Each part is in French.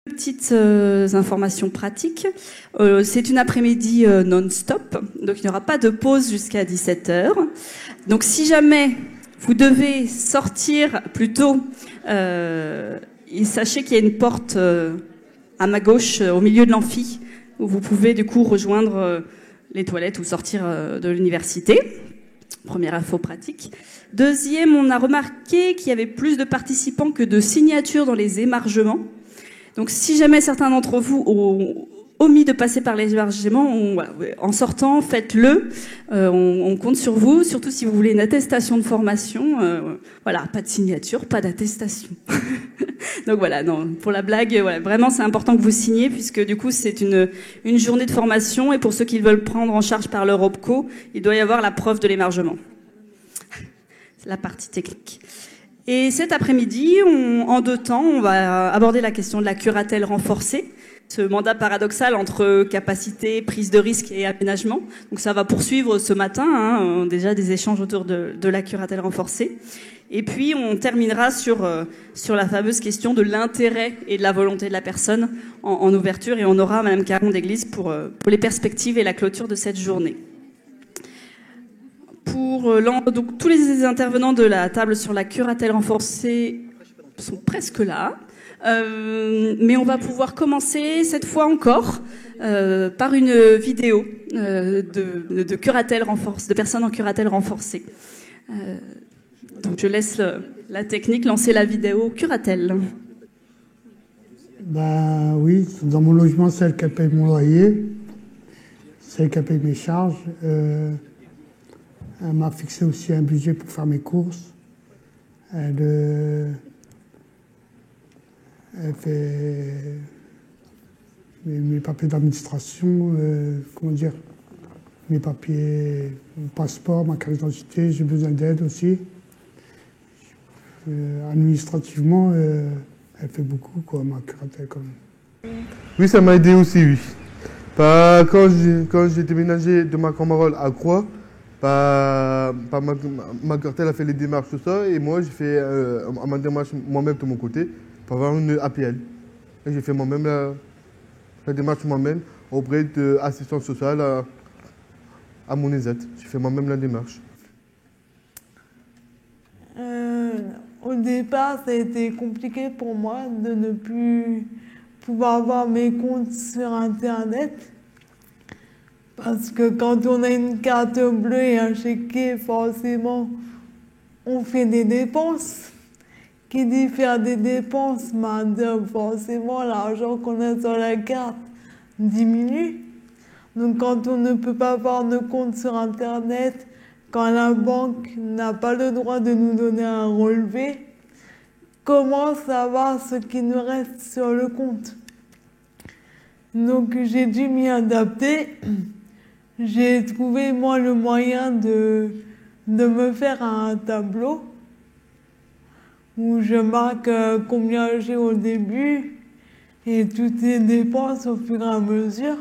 Petites informations pratiques. C'est une après-midi non-stop, donc il n'y aura pas de pause jusqu'à 17h. Donc si jamais vous devez sortir plus tôt, sachez qu'il y a une porte à ma gauche, au milieu de l'amphi, où vous pouvez du coup rejoindre les toilettes ou sortir de l'université. Première info pratique. Deuxième, on a remarqué qu'il y avait plus de participants que de signatures dans les émargements. Donc si jamais certains d'entre vous ont omis de passer par les émargements, en sortant, faites-le. On compte sur vous, surtout si vous voulez une attestation de formation. Voilà, pas de signature, pas d'attestation. Donc voilà, non, pour la blague, voilà, vraiment c'est important que vous signiez, puisque du coup c'est une journée de formation, et pour ceux qui veulent prendre en charge par leur OPCO, il doit y avoir la preuve de l'émargement. C'est la partie technique. Et cet après-midi, en 2 temps, on va aborder la question de la curatelle renforcée, ce mandat paradoxal entre capacité, prise de risque et aménagement. Donc ça va poursuivre ce matin, déjà des échanges autour de la curatelle renforcée. Et puis on terminera sur la fameuse question de l'intérêt et de la volonté de la personne en ouverture, et on aura Madame Caron d'Église pour les perspectives et la clôture de cette journée. Donc, tous les intervenants de la table sur la curatelle renforcée sont presque là. Mais on va pouvoir commencer cette fois encore par une vidéo de curatelle renforcée, de personnes en curatelle renforcée. Donc je laisse la technique lancer la vidéo curatelle. Bah oui, dans mon logement, celle qui paye mon loyer, celle qui paye mes charges. Elle m'a fixé aussi un budget pour faire mes courses. Elle fait mes papiers d'administration, comment dire, mes papiers, mon passeport, ma carte d'identité. J'ai besoin d'aide aussi. Administrativement, elle fait beaucoup, quoi, ma curatelle, quand même. Oui, ça m'a aidé aussi, oui. Quand j'ai déménagé de ma Camarole à Croix, ma curatelle a fait les démarches, tout ça, et moi j'ai fait ma démarche moi-même de mon côté pour avoir une APL. Et j'ai fait moi-même la démarche moi-même auprès de l'assistance sociale à mon EZ. J'ai fait moi-même la démarche. Au départ, ça a été compliqué pour moi de ne plus pouvoir avoir mes comptes sur Internet. Parce que quand on a une carte bleue et un chéquier, forcément, on fait des dépenses. Qui dit faire des dépenses, forcément, l'argent qu'on a sur la carte diminue. Donc quand on ne peut pas avoir de compte sur Internet, quand la banque n'a pas le droit de nous donner un relevé, comment savoir ce qui nous reste sur le compte? Donc j'ai dû m'y adapter. J'ai trouvé, moi, le moyen de me faire un tableau où je marque combien j'ai au début et toutes les dépenses au fur et à mesure.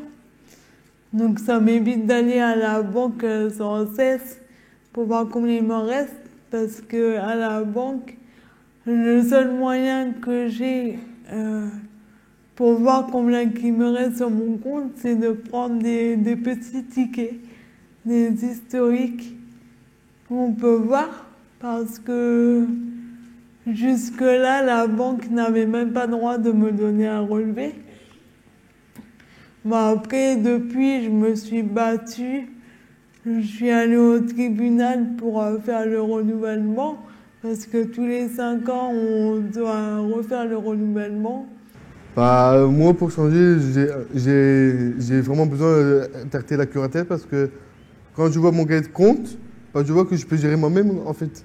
Donc ça m'évite d'aller à la banque sans cesse pour voir combien il m'en reste, parce que à la banque, le seul moyen que j'ai pour voir combien il me reste sur mon compte, c'est de prendre des petits tickets, des historiques qu'on peut voir, parce que jusque-là, la banque n'avait même pas le droit de me donner un relevé. Bon, après, depuis, je me suis battue. Je suis allée au tribunal pour faire le renouvellement, parce que tous les 5 ans, on doit refaire le renouvellement. Moi, pour changer, j'ai vraiment besoin d'arrêter la curatelle, parce que quand je vois mon cahier de compte, je vois que je peux gérer moi-même, en fait.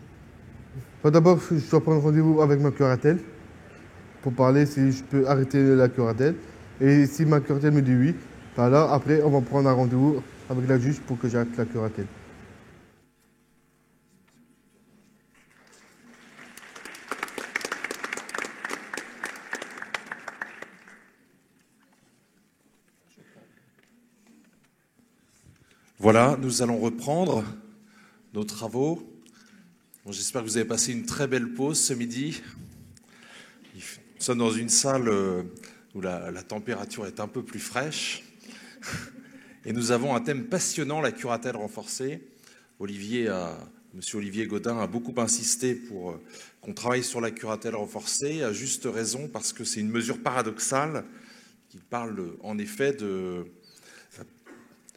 D'abord, je dois prendre rendez-vous avec ma curatelle pour parler si je peux arrêter la curatelle. Et si ma curatelle me dit oui, là, après, on va prendre un rendez-vous avec la juge pour que j'arrête la curatelle. Voilà, nous allons reprendre nos travaux. Bon, j'espère que vous avez passé une très belle pause ce midi. Nous sommes dans une salle où la température est un peu plus fraîche. Et nous avons un thème passionnant, la curatelle renforcée. Monsieur Olivier Godin a beaucoup insisté pour qu'on travaille sur la curatelle renforcée, à juste raison, parce que c'est une mesure paradoxale qui parle en effet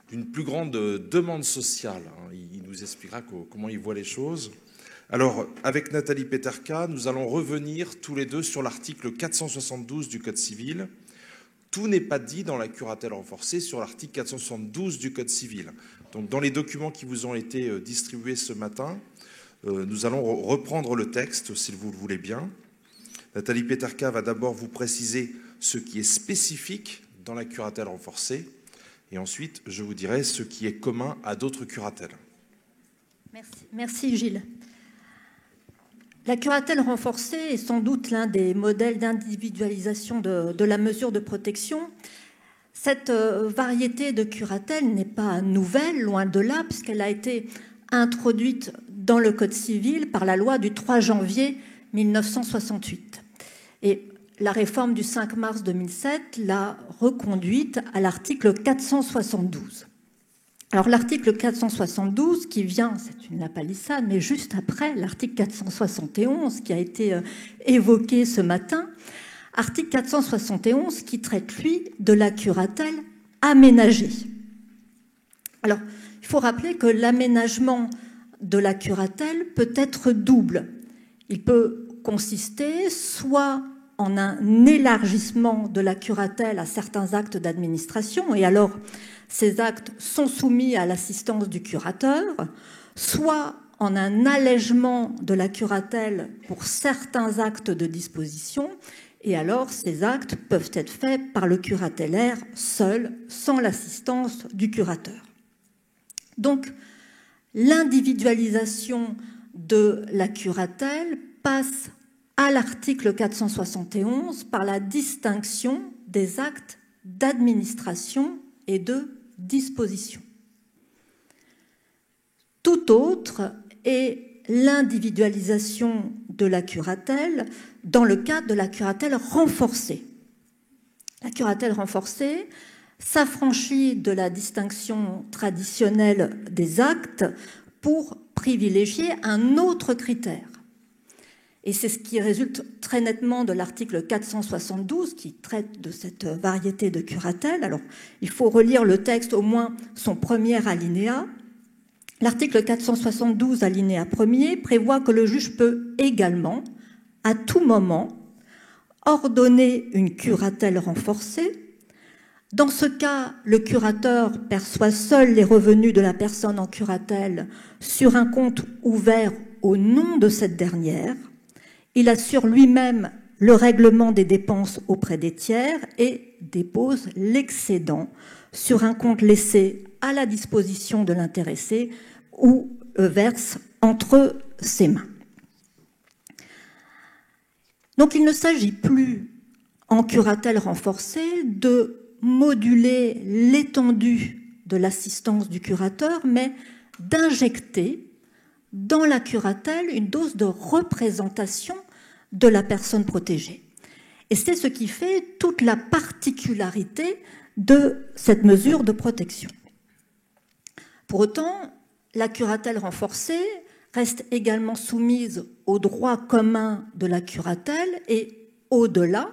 d'une plus grande demande sociale. Il nous expliquera comment il voit les choses. Alors, avec Nathalie Peterka, nous allons revenir tous les deux sur l'article 472 du Code civil. Tout n'est pas dit dans la curatelle renforcée sur l'article 472 du Code civil. Donc, dans les documents qui vous ont été distribués ce matin, nous allons reprendre le texte, si vous le voulez bien. Nathalie Peterka va d'abord vous préciser ce qui est spécifique dans la curatelle renforcée, et ensuite, je vous dirai ce qui est commun à d'autres curatelles. Merci Gilles. La curatelle renforcée est sans doute l'un des modèles d'individualisation de la mesure de protection. Cette variété de curatelle n'est pas nouvelle, loin de là, puisqu'elle a été introduite dans le Code civil par la loi du 3 janvier 1968. Et la réforme du 5 mars 2007 l'a reconduite à l'article 472. Alors l'article 472 qui vient, c'est une lapalissade, mais juste après l'article 471 qui a été évoqué ce matin, article 471 qui traite, lui, de la curatelle aménagée. Alors, il faut rappeler que l'aménagement de la curatelle peut être double. Il peut consister soit en un élargissement de la curatelle à certains actes d'administration, et alors ces actes sont soumis à l'assistance du curateur, soit en un allègement de la curatelle pour certains actes de disposition, et alors ces actes peuvent être faits par le curatellaire seul, sans l'assistance du curateur. Donc, l'individualisation de la curatelle passe à l'article 471 par la distinction des actes d'administration et de disposition. Tout autre est l'individualisation de la curatelle dans le cadre de la curatelle renforcée. La curatelle renforcée s'affranchit de la distinction traditionnelle des actes pour privilégier un autre critère. Et c'est ce qui résulte très nettement de l'article 472 qui traite de cette variété de curatelle. Alors, il faut relire le texte, au moins son premier alinéa. L'article 472, alinéa 1er, prévoit que le juge peut également, à tout moment, ordonner une curatelle renforcée. Dans ce cas, le curateur perçoit seul les revenus de la personne en curatelle sur un compte ouvert au nom de cette dernière. Il assure lui-même le règlement des dépenses auprès des tiers et dépose l'excédent sur un compte laissé à la disposition de l'intéressé ou verse entre ses mains. Donc il ne s'agit plus, en curatelle renforcée, de moduler l'étendue de l'assistance du curateur, mais d'injecter dans la curatelle une dose de représentation de la personne protégée. Et c'est ce qui fait toute la particularité de cette mesure de protection. Pour autant, la curatelle renforcée reste également soumise au droit commun de la curatelle et, au-delà,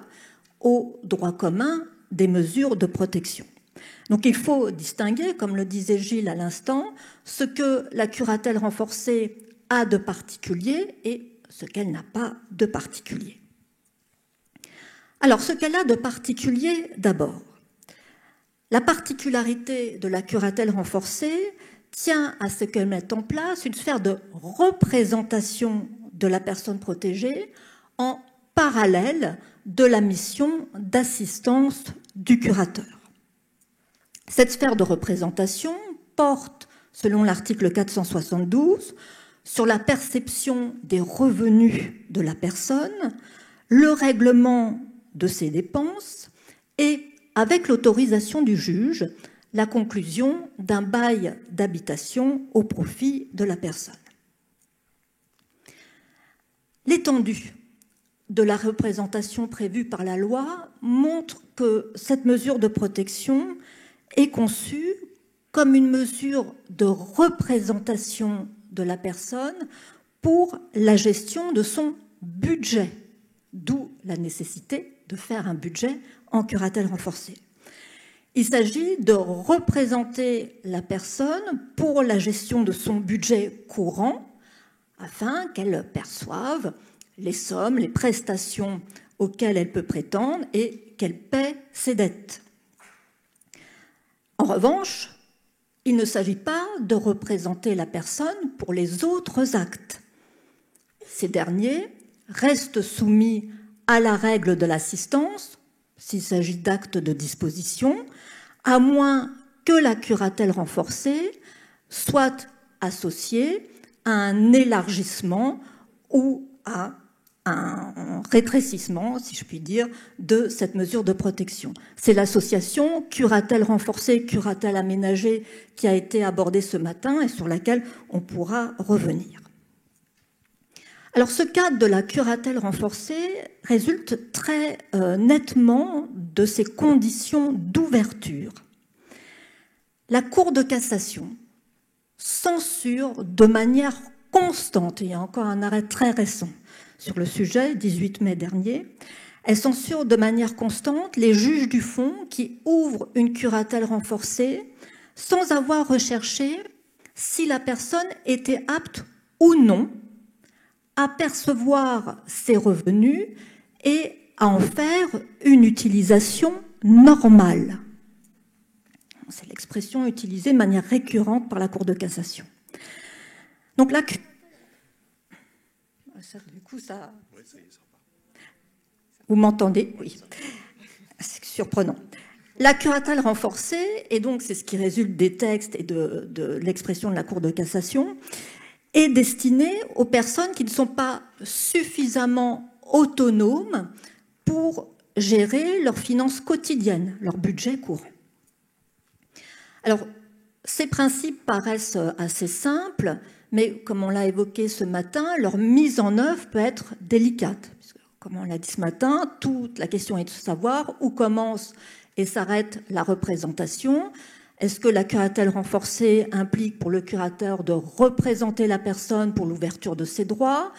au droit commun des mesures de protection. Donc il faut distinguer, comme le disait Gilles à l'instant, ce que la curatelle renforcée a de particulier et ce qu'elle n'a pas de particulier. Alors, ce qu'elle a de particulier, d'abord. La particularité de la curatelle renforcée tient à ce qu'elle mette en place une sphère de représentation de la personne protégée en parallèle de la mission d'assistance du curateur. Cette sphère de représentation porte, selon l'article 472, sur la perception des revenus de la personne, le règlement de ses dépenses et, avec l'autorisation du juge, la conclusion d'un bail d'habitation au profit de la personne. L'étendue de la représentation prévue par la loi montre que cette mesure de protection est conçue comme une mesure de représentation de la personne pour la gestion de son budget, d'où la nécessité de faire un budget en curatelle renforcée. Il s'agit de représenter la personne pour la gestion de son budget courant afin qu'elle perçoive les sommes, les prestations auxquelles elle peut prétendre et qu'elle paie ses dettes. En revanche, il ne s'agit pas de représenter la personne pour les autres actes. Ces derniers restent soumis à la règle de l'assistance, s'il s'agit d'actes de disposition, à moins que la curatelle renforcée soit associée à un élargissement ou à un rétrécissement, si je puis dire, de cette mesure de protection. C'est l'association curatelle renforcée, curatelle aménagée qui a été abordée ce matin et sur laquelle on pourra revenir. Alors ce cadre de la curatelle renforcée résulte très nettement de ces conditions d'ouverture. La Cour de cassation censure de manière constante, il y a encore un arrêt très récent sur le sujet, 18 mai dernier, elle censure de manière constante les juges du fond qui ouvrent une curatelle renforcée sans avoir recherché si la personne était apte ou non à percevoir ses revenus et à en faire une utilisation normale. C'est l'expression utilisée de manière récurrente par la Cour de cassation. Donc là, du coup, ça... Vous m'entendez? Oui. C'est surprenant. La curatelle renforcée, et donc c'est ce qui résulte des textes et de l'expression de la Cour de cassation, est destinée aux personnes qui ne sont pas suffisamment autonomes pour gérer leurs finances quotidiennes, leur budget courant. Alors, ces principes paraissent assez simples, mais comme on l'a évoqué ce matin, leur mise en œuvre peut être délicate. Comme on l'a dit ce matin, toute la question est de savoir où commence et s'arrête la représentation. Est-ce que la curatelle renforcée implique pour le curateur de représenter la personne pour l'ouverture de ses droits,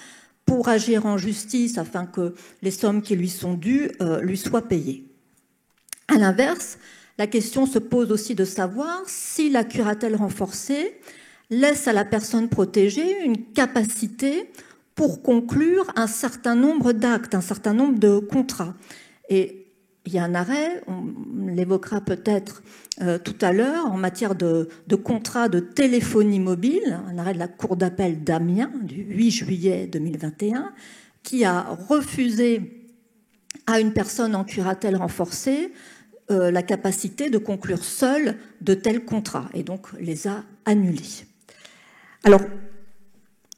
pour agir en justice afin que les sommes qui lui sont dues lui soient payées? À l'inverse, la question se pose aussi de savoir si la curatelle renforcée laisse à la personne protégée une capacité pour conclure un certain nombre d'actes, un certain nombre de contrats. Et il y a un arrêt, on l'évoquera peut-être tout à l'heure, en matière de contrat de téléphonie mobile, un arrêt de la Cour d'appel d'Amiens du 8 juillet 2021, qui a refusé à une personne en curatelle renforcée la capacité de conclure seule de tels contrats, et donc les a annulés. Alors,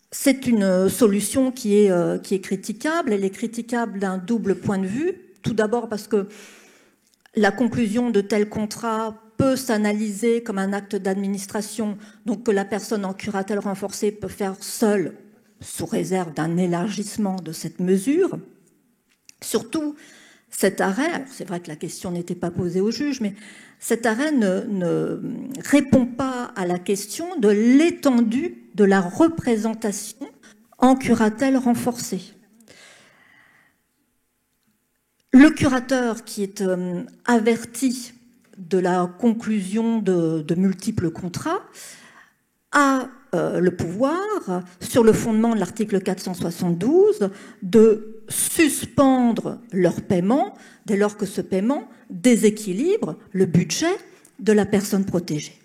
c'est une solution qui est critiquable. Elle est critiquable d'un double point de vue. Tout d'abord parce que la conclusion de tels contrats peut s'analyser comme un acte d'administration, donc que la personne en curatelle renforcée peut faire seule, sous réserve d'un élargissement de cette mesure. Surtout, cet arrêt, alors c'est vrai que la question n'était pas posée au juge, mais cet arrêt ne répond pas à la question de l'étendue de la représentation en curatelle renforcée. Le curateur qui est averti de la conclusion de multiples contrats a le pouvoir, sur le fondement de l'article 472, de suspendre leur paiement dès lors que ce paiement déséquilibre le budget de la personne protégée.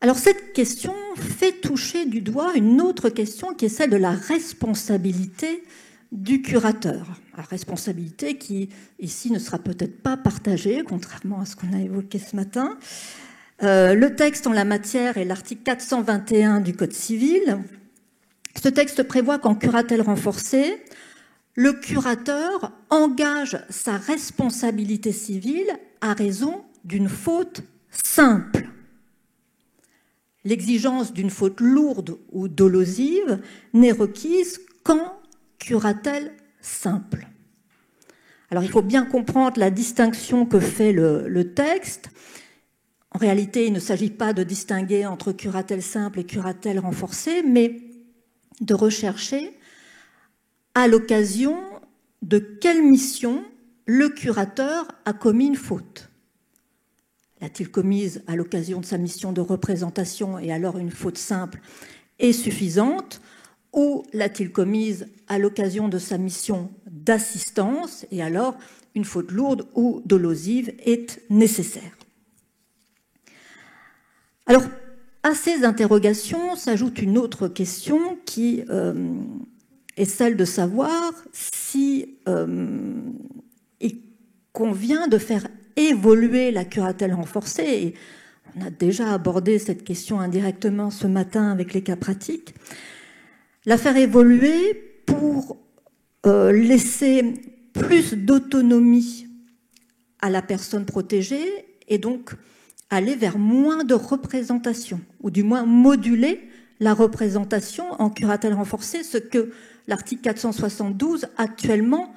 Alors cette question fait toucher du doigt une autre question qui est celle de la responsabilité du curateur. La responsabilité qui, ici, ne sera peut-être pas partagée, contrairement à ce qu'on a évoqué ce matin. Le texte en la matière est l'article 421 du Code civil. Ce texte prévoit qu'en curatelle renforcée, le curateur engage sa responsabilité civile à raison d'une faute simple. L'exigence d'une faute lourde ou dolosive n'est requise qu'en curatelle simple. Alors il faut bien comprendre la distinction que fait le texte. En réalité, il ne s'agit pas de distinguer entre curatelle simple et curatelle renforcée, mais de rechercher à l'occasion de quelle mission le curateur a commis une faute. L'a-t-il commise à l'occasion de sa mission de représentation et alors une faute simple est suffisante, ou l'a-t-il commise à l'occasion de sa mission d'assistance et alors une faute lourde ou dolosive est nécessaire. Alors, à ces interrogations s'ajoute une autre question qui est celle de savoir si il convient de faire évoluer la curatelle renforcée. Et on a déjà abordé cette question indirectement ce matin avec les cas pratiques. La faire évoluer pour laisser plus d'autonomie à la personne protégée et donc aller vers moins de représentation, ou du moins moduler la représentation en curatelle renforcée, ce que l'article 472 actuellement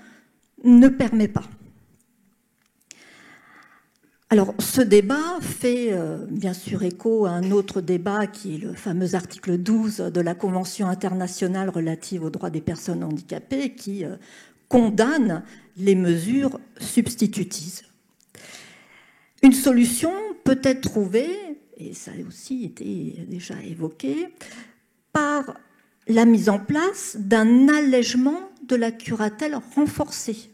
ne permet pas. Alors, ce débat fait bien sûr écho à un autre débat qui est le fameux article 12 de la Convention internationale relative aux droits des personnes handicapées qui condamne les mesures substitutives. Une solution peut être trouvée, et ça a aussi été déjà évoqué, par la mise en place d'un allègement de la curatelle renforcée,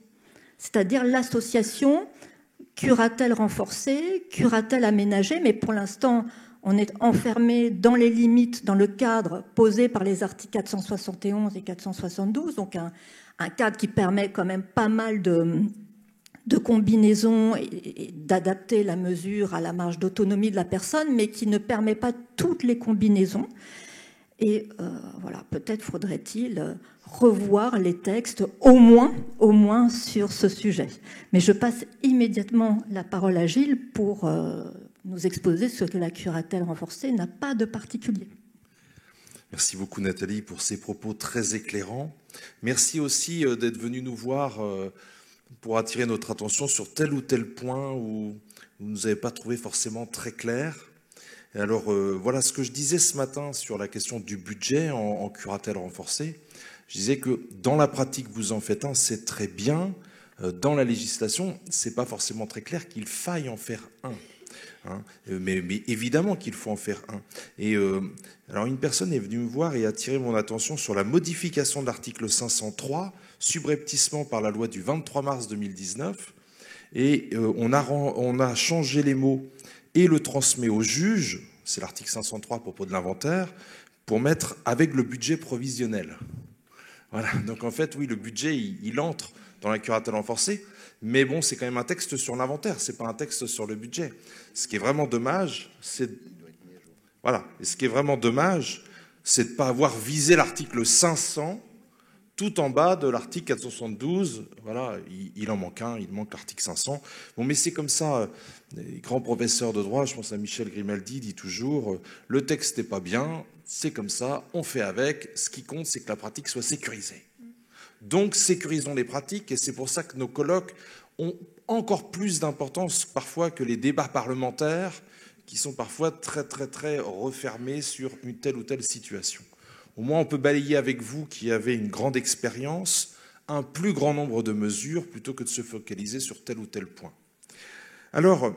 c'est-à-dire l'association curatelle renforcée, curatelle aménagée, mais pour l'instant, on est enfermé dans les limites, dans le cadre posé par les articles 471 et 472, donc un cadre qui permet quand même pas mal de combinaisons et d'adapter la mesure à la marge d'autonomie de la personne, mais qui ne permet pas toutes les combinaisons. Et voilà, peut-être faudrait-il revoir les textes, au moins sur ce sujet. Mais je passe immédiatement la parole à Gilles pour nous exposer ce que la curatelle renforcée n'a pas de particulier. Merci beaucoup Nathalie pour ces propos très éclairants. Merci aussi d'être venue nous voir pour attirer notre attention sur tel ou tel point où vous ne nous avez pas trouvé forcément très clair. Et alors, voilà ce que je disais ce matin sur la question du budget en curatelle renforcée. Je disais que dans la pratique, vous en faites un, c'est très bien. Dans la législation, c'est pas forcément très clair qu'il faille en faire un. Hein, mais évidemment qu'il faut en faire un. Et alors, une personne est venue me voir et a attiré mon attention sur la modification de l'article 503, subrepticement par la loi du 23 mars 2019. Et on a changé les mots « et le transmet au juge », c'est l'article 503 à propos de l'inventaire, pour mettre « avec le budget provisionnel ». Voilà, donc en fait, oui, le budget, il entre dans la curatelle renforcée, mais bon, c'est quand même un texte sur l'inventaire, c'est pas un texte sur le budget. Ce qui est vraiment dommage, c'est... Voilà, et ce qui est vraiment dommage, c'est de ne pas avoir visé l'article 500 tout en bas de l'article 472, voilà, il en manque un, il manque l'article 500. Bon, mais c'est comme ça, les grands professeurs de droit, je pense à Michel Grimaldi, dit toujours, le texte n'est pas bien, c'est comme ça, on fait avec, ce qui compte, c'est que la pratique soit sécurisée. Donc, sécurisons les pratiques, et c'est pour ça que nos colloques ont encore plus d'importance parfois que les débats parlementaires, qui sont parfois très, très, très refermés sur une telle ou telle situation. Au moins, on peut balayer avec vous, qui avez une grande expérience, un plus grand nombre de mesures plutôt que de se focaliser sur tel ou tel point. Alors,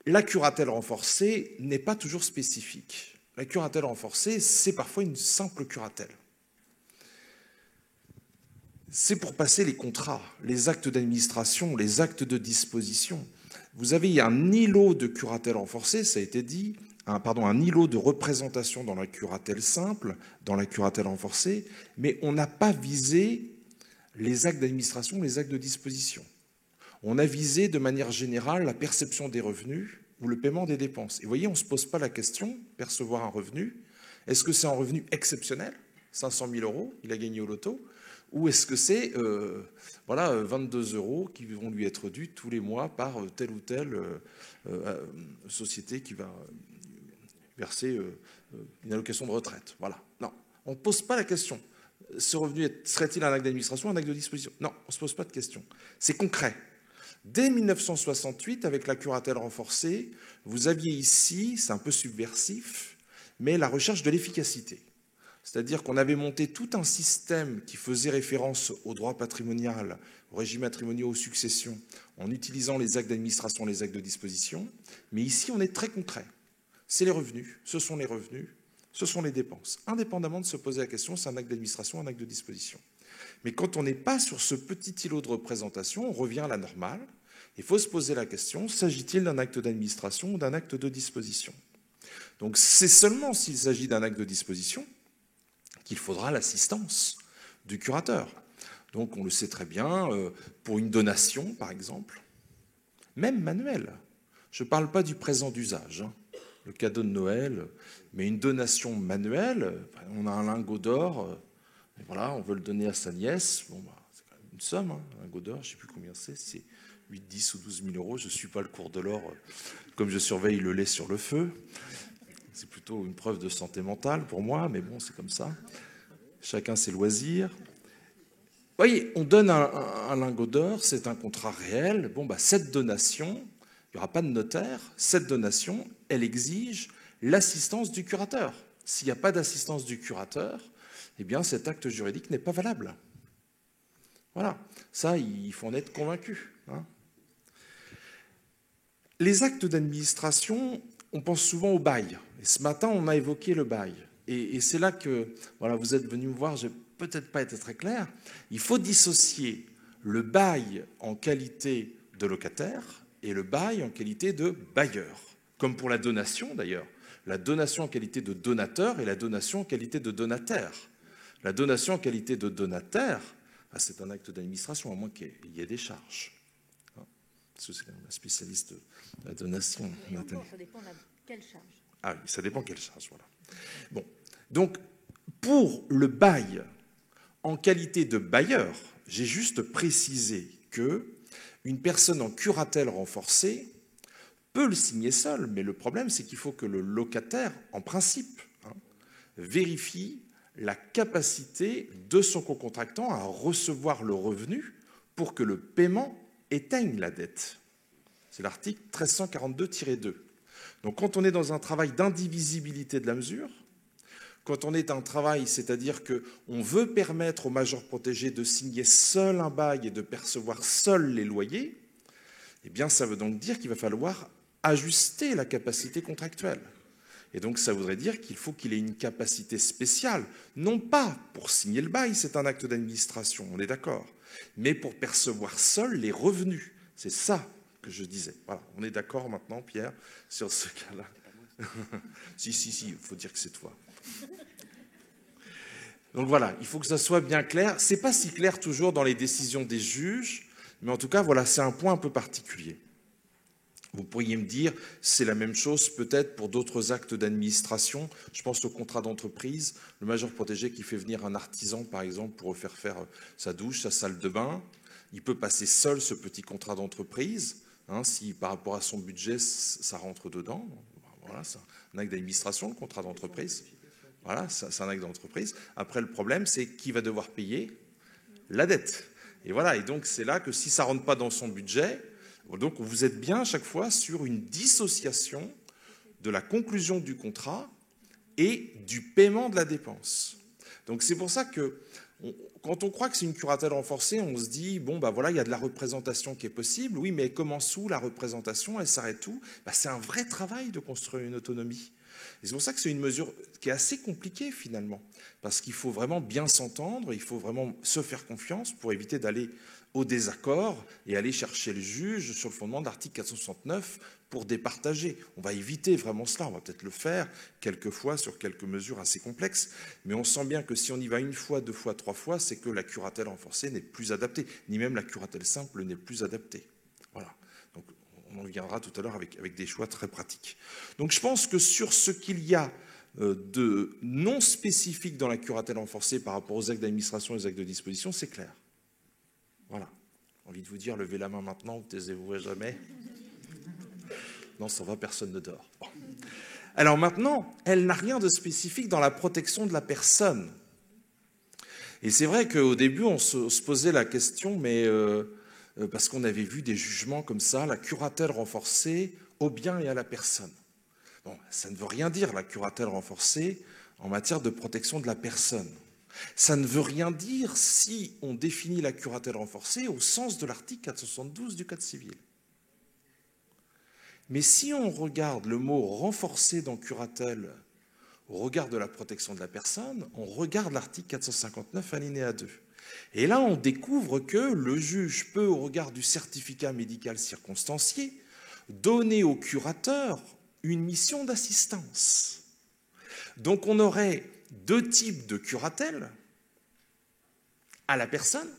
la curatelle renforcée n'est pas toujours spécifique. La curatelle renforcée, c'est parfois une simple curatelle. C'est pour passer les contrats, les actes d'administration, les actes de disposition. Vous avez un îlot de curatelle renforcée, ça a été dit, un îlot de représentation dans la curatelle simple, dans la curatelle renforcée, mais on n'a pas visé les actes d'administration, les actes de disposition. On a visé de manière générale la perception des revenus ou le paiement des dépenses. Et vous voyez, on ne se pose pas la question, percevoir un revenu, est-ce que c'est un revenu exceptionnel, 500 000 €, il a gagné au loto, ou est-ce que c'est 22 € qui vont lui être dus tous les mois par telle ou telle société qui va verser une allocation de retraite. Voilà. Non, on ne pose pas la question. ce revenu serait-il un acte d'administration ou un acte de disposition? Non, on ne se pose pas de question. C'est concret. Dès 1968, avec la curatelle renforcée, vous aviez ici, c'est un peu subversif, mais la recherche de l'efficacité. C'est-à-dire qu'on avait monté tout un système qui faisait référence au droit patrimonial, au régime matrimonial, aux successions, en utilisant les actes d'administration, les actes de disposition. Mais ici, on est très concret. C'est les revenus, ce sont les revenus, ce sont les dépenses. Indépendamment de se poser la question, c'est un acte d'administration, un acte de disposition. Mais quand on n'est pas sur ce petit îlot de représentation, on revient à la normale. Il faut se poser la question, s'agit-il d'un acte d'administration ou d'un acte de disposition? Donc c'est seulement s'il s'agit d'un acte de disposition qu'il faudra l'assistance du curateur. Donc on le sait très bien, pour une donation par exemple, même manuelle. Je ne parle pas du présent d'usage, hein, le cadeau de Noël, mais une donation manuelle, on a un lingot d'or, voilà, on veut le donner à sa nièce, bon, bah, c'est quand même une somme, hein, un lingot d'or, je ne sais plus combien c'est 8, 10 ou 12 000 euros, je ne suis pas le cours de l'or comme je surveille le lait sur le feu. C'est plutôt une preuve de santé mentale pour moi, mais bon, c'est comme ça. Chacun ses loisirs. Vous voyez, on donne un lingot d'or, c'est un contrat réel. Bon, bah, cette donation, il n'y aura pas de notaire, cette donation, elle exige l'assistance du curateur. S'il n'y a pas d'assistance du curateur, eh bien, cet acte juridique n'est pas valable. Voilà, ça, il faut en être convaincu, hein. Les actes d'administration, on pense souvent au bail. Et ce matin, on a évoqué le bail. Et c'est là que voilà, vous êtes venu me voir, je n'ai peut-être pas été très clair. Il faut dissocier le bail en qualité de locataire et le bail en qualité de bailleur. Comme pour la donation, d'ailleurs. La donation en qualité de donateur et la donation en qualité de donataire. La donation en qualité de donataire, c'est un acte d'administration, à moins qu'il y ait des charges. C'est un spécialiste de la donation. Et encore, ça dépend de quelle charge. Ah oui, ça dépend quelle charge, voilà. Bon, donc, pour le bail, en qualité de bailleur, j'ai juste précisé que une personne en curatelle renforcée peut le signer seul, mais le problème, c'est qu'il faut que le locataire, en principe, vérifie la capacité de son cocontractant à recevoir le revenu pour que le paiement éteigne la dette. C'est l'article 1342-2. Donc quand on est dans un travail d'indivisibilité de la mesure, quand on est un travail, c'est-à-dire qu'on veut permettre au major protégé de signer seul un bail et de percevoir seul les loyers, eh bien ça veut donc dire qu'il va falloir ajuster la capacité contractuelle. Et donc ça voudrait dire qu'il faut qu'il ait une capacité spéciale, non pas pour signer le bail, c'est un acte d'administration, on est d'accord, mais pour percevoir seul les revenus. C'est ça que je disais. Voilà, on est d'accord maintenant, Pierre, sur ce cas-là. Si, il faut dire que c'est toi. Donc voilà, il faut que ça soit bien clair. C'est pas si clair toujours dans les décisions des juges, mais en tout cas, voilà, c'est un point un peu particulier. Vous pourriez me dire, c'est la même chose peut-être pour d'autres actes d'administration. Je pense au contrat d'entreprise, le major protégé qui fait venir un artisan, par exemple, pour faire sa douche, sa salle de bain. Il peut passer seul ce petit contrat d'entreprise, hein, si par rapport à son budget, ça rentre dedans. Voilà, c'est un acte d'administration, le contrat d'entreprise. Voilà, c'est un acte d'entreprise. Après, le problème, c'est qui va devoir payer la dette. Et voilà, et donc c'est là que si ça ne rentre pas dans son budget, donc vous êtes bien à chaque fois sur une dissociation de la conclusion du contrat et du paiement de la dépense. Donc c'est pour ça que quand on croit que c'est une curatelle renforcée, on se dit, bon, bah voilà, il y a de la représentation qui est possible. Oui, mais elle commence où la représentation? Elle s'arrête où? Bah, c'est un vrai travail de construire une autonomie. Et c'est pour ça que c'est une mesure qui est assez compliquée finalement, parce qu'il faut vraiment bien s'entendre, il faut vraiment se faire confiance pour éviter d'aller au désaccord et aller chercher le juge sur le fondement de l'article 469 pour départager. On va éviter vraiment cela, on va peut-être le faire quelquefois sur quelques mesures assez complexes, mais on sent bien que si on y va une fois, deux fois, trois fois, c'est que la curatelle renforcée n'est plus adaptée, ni même la curatelle simple n'est plus adaptée. Voilà. Donc on en viendra tout à l'heure avec des choix très pratiques. Donc je pense que sur ce qu'il y a de non spécifique dans la curatelle renforcée par rapport aux actes d'administration et aux actes de disposition, c'est clair. Voilà. Envie de vous dire, levez la main maintenant, taisez-vous à jamais. Non, ça va, personne ne dort. Bon. Alors maintenant, elle n'a rien de spécifique dans la protection de la personne. Et c'est vrai qu'au début, on se posait la question, mais parce qu'on avait vu des jugements comme ça, la curatelle renforcée au bien et à la personne. Bon, ça ne veut rien dire, la curatelle renforcée en matière de protection de la personne. Ça ne veut rien dire si on définit la curatelle renforcée au sens de l'article 472 du Code civil. Mais si on regarde le mot renforcé dans curatelle au regard de la protection de la personne, on regarde l'article 459 alinéa 2. Et là, on découvre que le juge peut, au regard du certificat médical circonstancié, donner au curateur une mission d'assistance. Donc on aurait deux types de curatelle à la personne,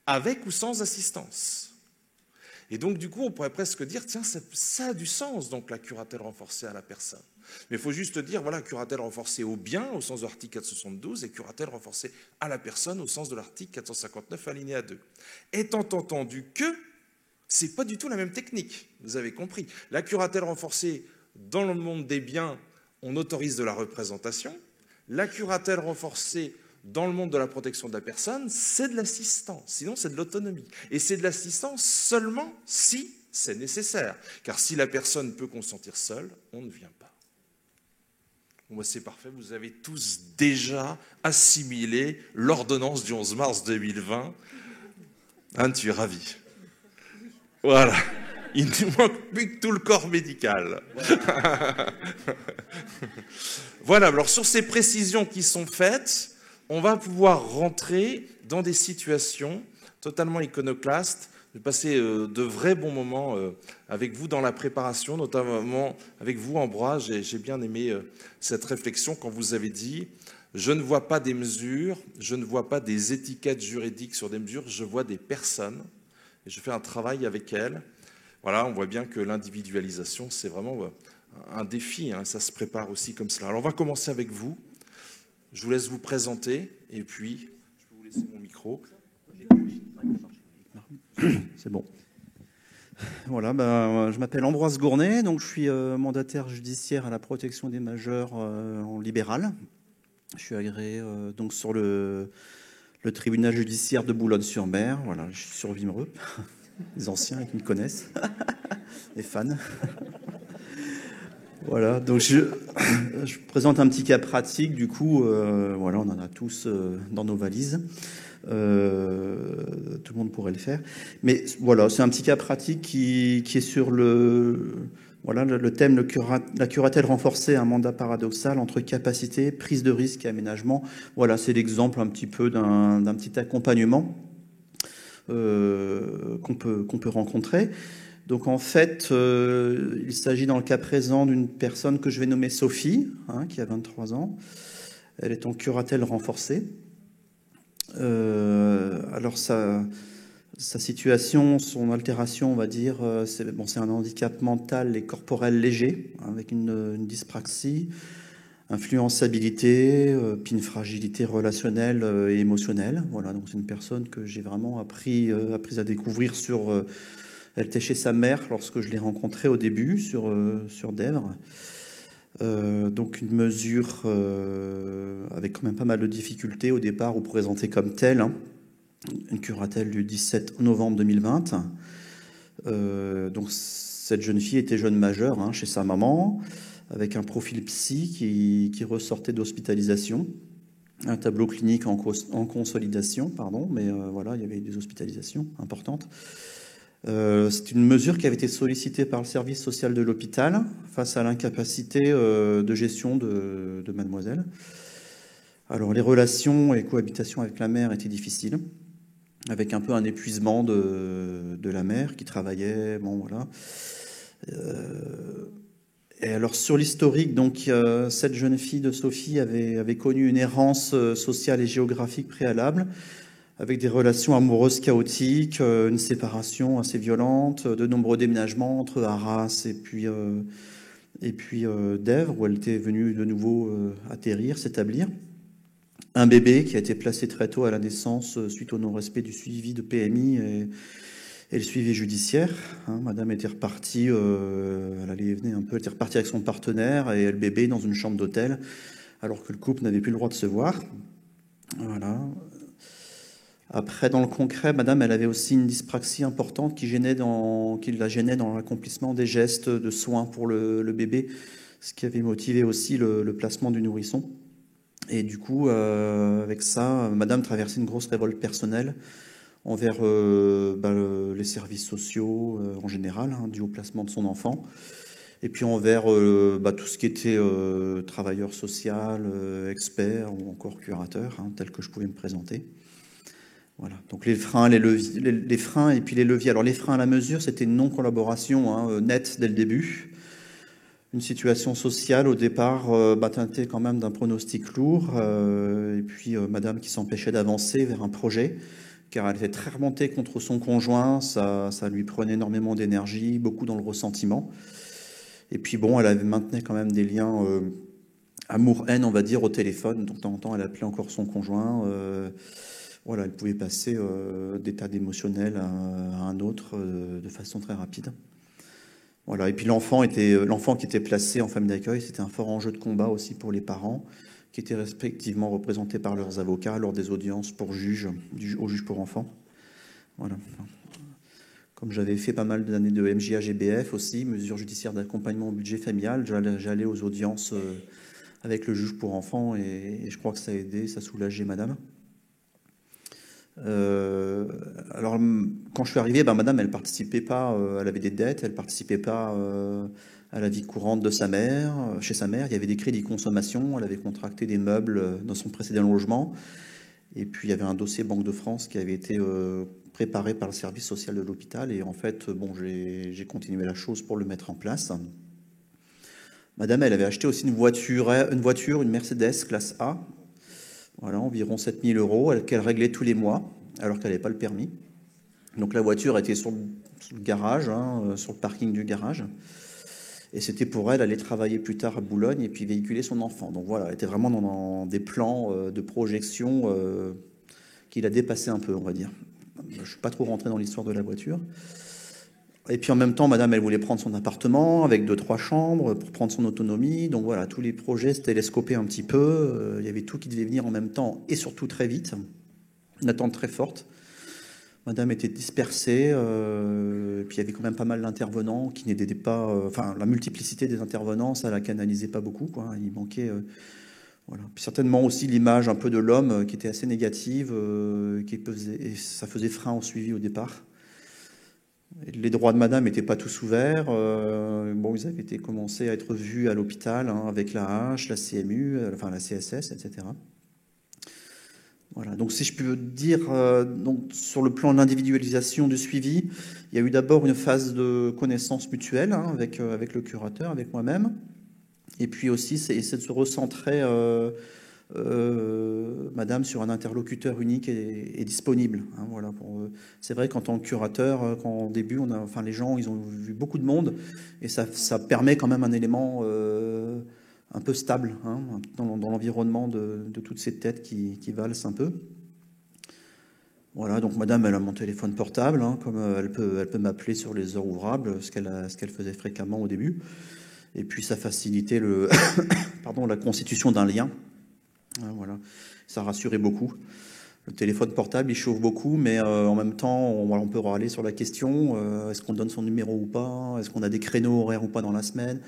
avec ou sans assistance. Et donc du coup, on pourrait presque dire, tiens, ça a du sens, donc la curatelle renforcée à la personne. Mais il faut juste dire, voilà, curatelle renforcée au bien, au sens de l'article 472, et curatelle renforcée à la personne, au sens de l'article 459, alinéa 2. Étant entendu que c'est pas du tout la même technique, vous avez compris. La curatelle renforcée, dans le monde des biens, on autorise de la représentation. La curatelle renforcée, dans le monde de la protection de la personne, c'est de l'assistance, sinon c'est de l'autonomie. Et c'est de l'assistance seulement si c'est nécessaire. Car si la personne peut consentir seule, on ne vient pas. Bon, c'est parfait, vous avez tous déjà assimilé l'ordonnance du 11 mars 2020. Hein, tu es ravi. Voilà. Il ne manque plus que tout le corps médical. Voilà, alors sur ces précisions qui sont faites, on va pouvoir rentrer dans des situations totalement iconoclastes. J'ai passé de vrais bons moments avec vous dans la préparation, notamment avec vous, Ambroise. J'ai bien aimé cette réflexion quand vous avez dit « Je ne vois pas des mesures, je ne vois pas des étiquettes juridiques sur des mesures, je vois des personnes et je fais un travail avec elles. » Voilà, on voit bien que l'individualisation, c'est vraiment un défi, hein, ça se prépare aussi comme cela. Alors on va commencer avec vous. Je vous laisse vous présenter et puis je peux vous laisser mon micro. C'est bon. Voilà, je m'appelle Ambroise Gournay, donc je suis mandataire judiciaire à la protection des majeurs en libéral. Je suis agréé donc sur le tribunal judiciaire de Boulogne-sur-Mer. Voilà, je suis sur Vimereux. Les anciens qui me connaissent, les fans. Voilà, donc je présente un petit cas pratique. Du coup, voilà, on en a tous dans nos valises. Tout le monde pourrait le faire. Mais voilà, c'est un petit cas pratique qui est sur le thème la curatelle renforcée, un mandat paradoxal entre capacité, prise de risque et aménagement. Voilà, c'est l'exemple un petit peu d'un petit accompagnement qu'on peut rencontrer. Donc en fait, il s'agit dans le cas présent d'une personne que je vais nommer Sophie, hein, qui a 23 ans. Elle est en curatelle renforcée. Alors sa situation, son altération, on va dire, c'est un handicap mental et corporel léger, avec une dyspraxie, influençabilité, puis une fragilité relationnelle et émotionnelle. Voilà, donc c'est une personne que j'ai vraiment appris à découvrir sur... Elle était chez sa mère lorsque je l'ai rencontrée au début sur Dèvres. Donc une mesure avec quand même pas mal de difficultés au départ, ou présentée comme telle, hein. Une curatelle du 17 novembre 2020. Donc cette jeune fille était jeune majeure, hein, chez sa maman, avec un profil psy qui ressortait d'hospitalisation, un tableau clinique en consolidation, pardon, mais voilà, il y avait des hospitalisations importantes. C'est une mesure qui avait été sollicitée par le service social de l'hôpital face à l'incapacité de gestion de mademoiselle. Alors les relations et cohabitation avec la mère étaient difficiles, avec un peu un épuisement de la mère qui travaillait, bon voilà. Et alors sur l'historique, donc cette jeune fille de Sophie avait connu une errance sociale et géographique préalable, avec des relations amoureuses chaotiques, une séparation assez violente, de nombreux déménagements entre Arras et puis Dèvres, où elle était venue de nouveau atterrir, s'établir. Un bébé qui a été placé très tôt à la naissance suite au non-respect du suivi de PMI et le suivi judiciaire. Hein, madame était repartie, elle allait et venait un peu, elle était repartie avec son partenaire et le bébé dans une chambre d'hôtel, alors que le couple n'avait plus le droit de se voir. Voilà. Après, dans le concret, madame, elle avait aussi une dyspraxie importante qui la gênait dans l'accomplissement des gestes de soins pour le bébé, ce qui avait motivé aussi le placement du nourrisson. Et du coup, avec ça, madame traversait une grosse révolte personnelle envers les services sociaux en général, hein, dû au placement de son enfant, et puis envers tout ce qui était travailleur social, expert ou encore curateur, hein, tel que je pouvais me présenter. Voilà. Donc les freins, les freins et puis les leviers. Alors les freins à la mesure, c'était une non-collaboration nette dès le début. Une situation sociale au départ teintée quand même d'un pronostic lourd, et puis madame qui s'empêchait d'avancer vers un projet, car elle était très remontée contre son conjoint, ça lui prenait énormément d'énergie, beaucoup dans le ressentiment. Et puis bon, elle maintenait quand même des liens amour-haine, on va dire, au téléphone. Donc de temps en temps, elle appelait encore son conjoint. Voilà, elle pouvait passer d'état émotionnel à un autre de façon très rapide. Voilà. Et puis l'enfant qui était placé en famille d'accueil, c'était un fort enjeu de combat aussi pour les parents, qui étaient respectivement représentés par leurs avocats lors des audiences au juge pour enfants. Voilà. Comme j'avais fait pas mal d'années de MJA-GBF aussi, mesures judiciaires d'accompagnement au budget familial, j'allais aux audiences avec le juge pour enfants et je crois que ça a aidé, ça a soulagé madame. Alors, quand je suis arrivé, madame, elle participait pas, elle avait des dettes, elle participait pas à la vie courante de sa mère, chez sa mère. Il y avait des crédits consommation, elle avait contracté des meubles dans son précédent logement. Et puis, il y avait un dossier Banque de France qui avait été préparé par le service social de l'hôpital. Et en fait, j'ai continué la chose pour le mettre en place. Madame, elle avait acheté aussi une voiture, une Mercedes classe A. Voilà, environ 7 000 € qu'elle réglait tous les mois, alors qu'elle n'avait pas le permis. Donc la voiture était sur le garage, sur le parking du garage. Et c'était pour elle aller travailler plus tard à Boulogne et puis véhiculer son enfant. Donc voilà, elle était vraiment dans des plans de projection qui la dépassaient un peu, on va dire. Je ne suis pas trop rentré dans l'histoire de la voiture. Et puis en même temps, madame, elle voulait prendre son appartement avec 2-3 chambres pour prendre son autonomie. Donc voilà, tous les projets se télescopaient un petit peu. Il y avait tout qui devait venir en même temps et surtout très vite. Une attente très forte. Madame était dispersée. Et puis il y avait quand même pas mal d'intervenants qui n'aidaient pas. La multiplicité des intervenants, ça la canalisait pas beaucoup, quoi. Il manquait. Voilà. Puis certainement aussi l'image un peu de l'homme qui était assez négative, et ça faisait frein au suivi au départ. Les droits de madame n'étaient pas tous ouverts. Ils avaient été commencés à être vus à l'hôpital avec la H, la CMU, la CSS, etc. Voilà. Donc, si je peux dire, sur le plan de l'individualisation du suivi, il y a eu d'abord une phase de connaissance mutuelle avec le curateur, avec moi-même. Et puis aussi, c'est essayer de se recentrer, madame, sur un interlocuteur unique et disponible. Voilà, c'est vrai qu'en tant que curateur, au début, les gens, ils ont vu beaucoup de monde, et ça permet quand même un élément un peu stable dans l'environnement de toutes ces têtes qui valsent un peu. Voilà, donc madame, elle a mon téléphone portable, comme elle peut m'appeler sur les heures ouvrables, ce qu'elle faisait fréquemment au début. Et puis ça facilitait la constitution d'un lien. Voilà, ça rassurait beaucoup. Le téléphone portable, il chauffe beaucoup, mais en même temps, on peut râler sur la question, est-ce qu'on donne son numéro ou pas? Est-ce qu'on a des créneaux horaires ou pas dans la semaine?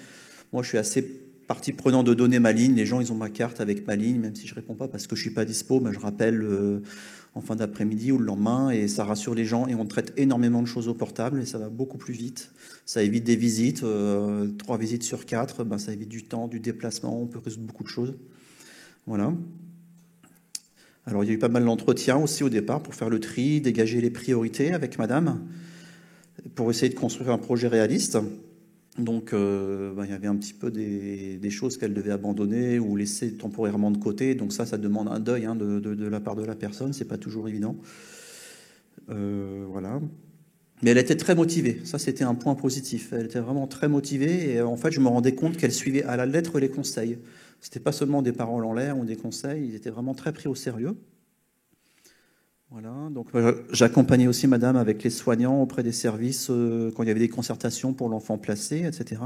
Moi, je suis assez partie prenante de donner ma ligne. Les gens, ils ont ma carte avec ma ligne, même si je ne réponds pas parce que je ne suis pas dispo, je rappelle en fin d'après-midi ou le lendemain, et ça rassure les gens, et on traite énormément de choses au portable, et ça va beaucoup plus vite. Ça évite des visites, 3 visites sur 4, ça évite du temps, du déplacement, on peut résoudre beaucoup de choses. Voilà. Alors, il y a eu pas mal d'entretiens aussi au départ pour faire le tri, dégager les priorités avec madame, pour essayer de construire un projet réaliste. Donc, il y avait un petit peu des choses qu'elle devait abandonner ou laisser temporairement de côté. Donc ça demande un deuil de la part de la personne. C'est pas toujours évident. Voilà. Mais elle était très motivée. Ça, c'était un point positif. Elle était vraiment très motivée. Et en fait, je me rendais compte qu'elle suivait à la lettre les conseils. C'était pas seulement des paroles en l'air ou des conseils. Ils étaient vraiment très pris au sérieux. Voilà, donc j'accompagnais aussi madame avec les soignants auprès des services quand il y avait des concertations pour l'enfant placé, etc.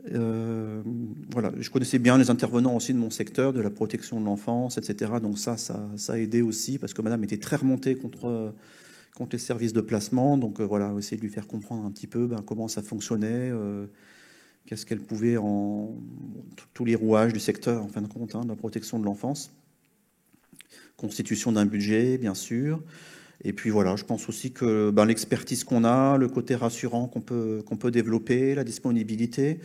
Voilà, je connaissais bien les intervenants aussi de mon secteur, de la protection de l'enfance, etc. Donc ça a aidé aussi, parce que madame était très remontée contre les services de placement. Donc voilà, essayer de lui faire comprendre un petit peu comment ça fonctionnait, qu'est-ce qu'elle pouvait tous les rouages du secteur, en fin de compte, de la protection de l'enfance. Constitution d'un budget, bien sûr. Et puis voilà, je pense aussi que l'expertise qu'on a, le côté rassurant qu'on peut développer, la disponibilité,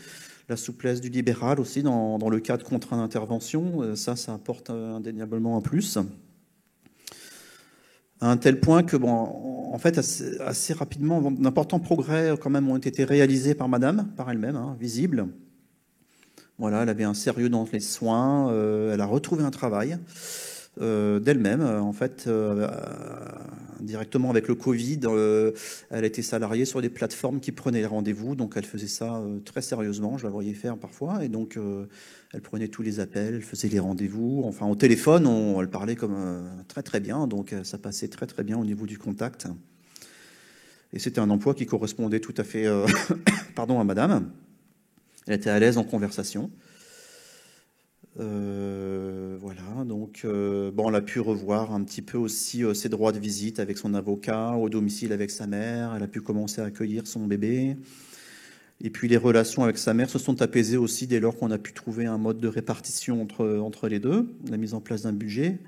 la souplesse du libéral aussi dans le cas de contraintes d'intervention, ça apporte indéniablement un plus. À un tel point que, en fait, assez rapidement, d'importants progrès quand même ont été réalisés par madame, par elle-même, visibles. Voilà, elle avait un sérieux dans les soins, elle a retrouvé un travail d'elle-même, en fait, directement avec le Covid, elle était salariée sur des plateformes qui prenaient les rendez-vous, donc elle faisait ça très sérieusement, je la voyais faire parfois, et donc elle prenait tous les appels, elle faisait les rendez-vous, enfin au téléphone, elle parlait comme très très bien, donc ça passait très très bien au niveau du contact. Et c'était un emploi qui correspondait tout à fait à madame. Elle était à l'aise en conversation. Voilà, donc elle a pu revoir un petit peu aussi ses droits de visite avec son avocat, au domicile avec sa mère, elle a pu commencer à accueillir son bébé. Et puis les relations avec sa mère se sont apaisées aussi dès lors qu'on a pu trouver un mode de répartition entre les deux, la mise en place d'un budget.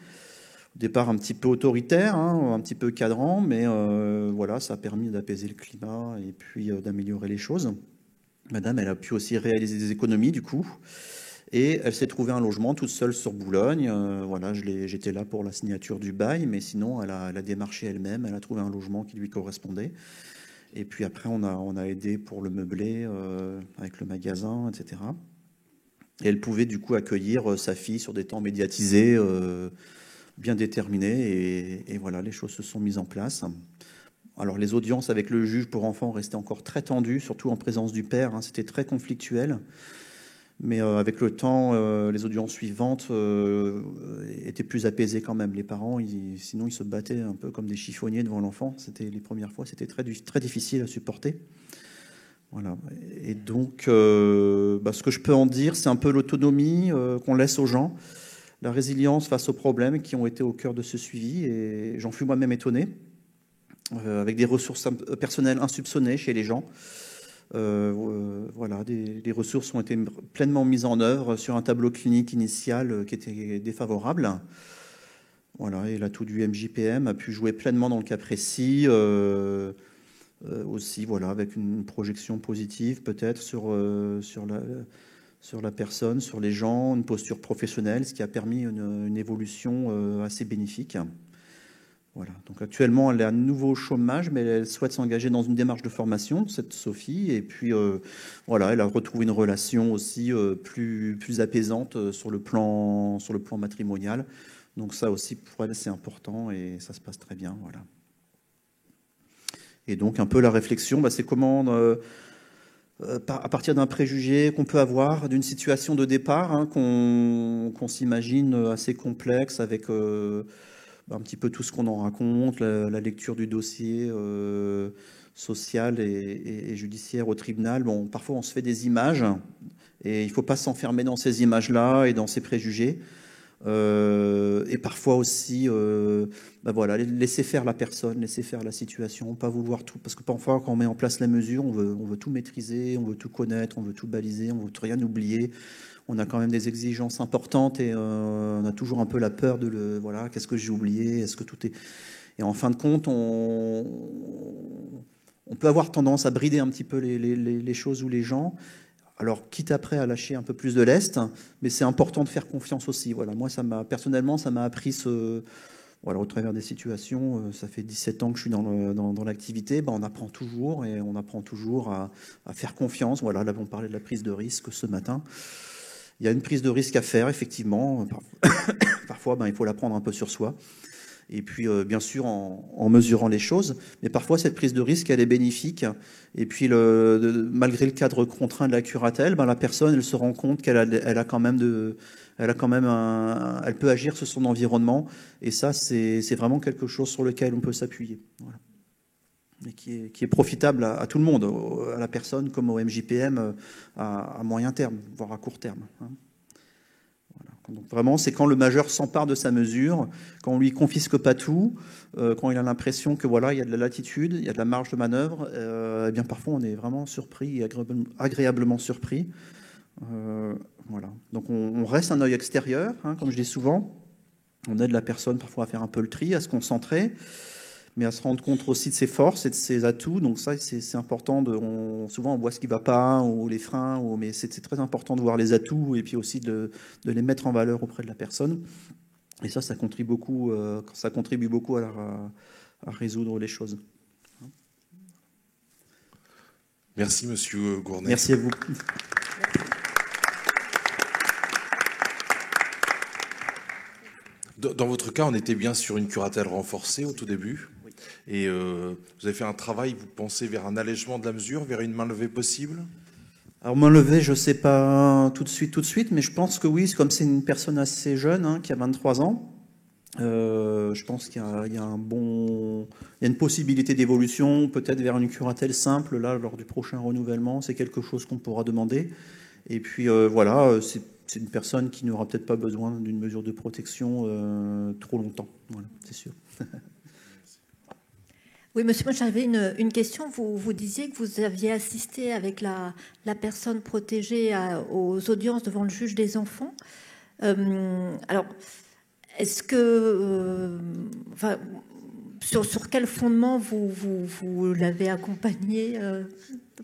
Au départ un petit peu autoritaire, un petit peu cadrant, mais voilà, ça a permis d'apaiser le climat et puis d'améliorer les choses. Madame, elle a pu aussi réaliser des économies du coup. Et elle s'est trouvée un logement toute seule sur Boulogne. Voilà, j'étais là pour la signature du bail, mais sinon, elle a démarché elle-même. Elle a trouvé un logement qui lui correspondait. Et puis après, on a aidé pour le meubler avec le magasin, etc. Et elle pouvait du coup accueillir sa fille sur des temps médiatisés, bien déterminés. Et voilà, les choses se sont mises en place. Alors les audiences avec le juge pour enfants restaient encore très tendues, surtout en présence du père. C'était très conflictuel. Mais avec le temps, les audiences suivantes étaient plus apaisées quand même. Les parents, sinon, ils se battaient un peu comme des chiffonniers devant l'enfant. Les premières fois, c'était très, très difficile à supporter. Voilà. Et donc, ce que je peux en dire, c'est un peu l'autonomie qu'on laisse aux gens, la résilience face aux problèmes qui ont été au cœur de ce suivi. Et j'en fus moi-même étonné, avec des ressources personnelles insoupçonnées chez les gens. Voilà, les ressources ont été pleinement mises en œuvre sur un tableau clinique initial qui était défavorable. Voilà, et l'atout du MJPM a pu jouer pleinement dans le cas précis, aussi, voilà, avec une projection positive peut-être sur la personne, sur les gens, une posture professionnelle, ce qui a permis une évolution assez bénéfique. Voilà. Donc actuellement, elle est à nouveau au chômage, mais elle souhaite s'engager dans une démarche de formation, cette Sophie. Et puis, voilà, elle a retrouvé une relation aussi plus apaisante sur le plan matrimonial. Donc ça aussi, pour elle, c'est important et ça se passe très bien. Voilà. Et donc, un peu la réflexion, c'est comment, à partir d'un préjugé qu'on peut avoir, d'une situation de départ, qu'on s'imagine assez complexe avec... un petit peu tout ce qu'on en raconte, la lecture du dossier social et judiciaire au tribunal. Parfois on se fait des images et il ne faut pas s'enfermer dans ces images-là et dans ces préjugés. Et parfois aussi, voilà, laisser faire la personne, laisser faire la situation, pas vouloir tout. Parce que parfois quand on met en place la mesure, on veut tout maîtriser, on veut tout connaître, on veut tout baliser, on veut rien oublier. On a quand même des exigences importantes et on a toujours un peu la peur de voilà, qu'est-ce que j'ai oublié, est-ce que tout est... Et en fin de compte, on peut avoir tendance à brider un petit peu les choses ou les gens. Alors, quitte après à lâcher un peu plus de lest, mais c'est important de faire confiance aussi. Voilà, moi, personnellement, ça m'a appris voilà, au travers des situations. Ça fait 17 ans que je suis dans l'activité. On apprend toujours et on apprend toujours à faire confiance. Voilà, là, on parlait de la prise de risque ce matin. Il y a une prise de risque à faire, effectivement. Parfois, il faut la prendre un peu sur soi. Et puis, bien sûr, en mesurant les choses. Mais parfois, cette prise de risque, elle est bénéfique. Et puis, malgré le cadre contraint de la curatelle, la personne, elle se rend compte qu'elle a quand même elle peut agir sur son environnement. Et ça, c'est vraiment quelque chose sur lequel on peut s'appuyer. Voilà. et qui est profitable à tout le monde, à la personne comme au MJPM à moyen terme, voire à court terme. Hein. Voilà. Donc vraiment, c'est quand le majeur s'empare de sa mesure, quand on lui confisque pas tout, quand il a l'impression que voilà, il y a de la latitude, il y a de la marge de manœuvre, eh bien parfois on est vraiment surpris et agréablement surpris. Voilà. Donc on reste un œil extérieur, hein, comme je dis souvent. On aide la personne parfois à faire un peu le tri, à se concentrer, mais à se rendre compte aussi de ses forces et de ses atouts. Donc ça, c'est important. Souvent, on voit ce qui ne va pas, ou les freins, mais c'est très important de voir les atouts et puis aussi de les mettre en valeur auprès de la personne. Et ça contribue beaucoup à résoudre les choses. Merci, Monsieur Gournay. Merci à vous. Dans votre cas, on était bien sur une curatelle renforcée au tout début. Oui. Et vous avez fait un travail, vous pensez, vers un allègement de la mesure, vers une main levée possible? Alors, main levée, je ne sais pas tout de suite, mais je pense que oui, comme c'est une personne assez jeune, hein, qui a 23 ans, je pense qu'il y a une possibilité d'évolution, peut-être vers une curatelle simple, là, lors du prochain renouvellement. C'est quelque chose qu'on pourra demander. Et puis, voilà, c'est une personne qui n'aura peut-être pas besoin d'une mesure de protection trop longtemps. Voilà, c'est sûr. Oui, monsieur, moi j'avais une question. Vous disiez que vous aviez assisté avec la personne protégée aux audiences devant le juge des enfants. Alors, est-ce que... sur quel fondement vous l'avez accompagné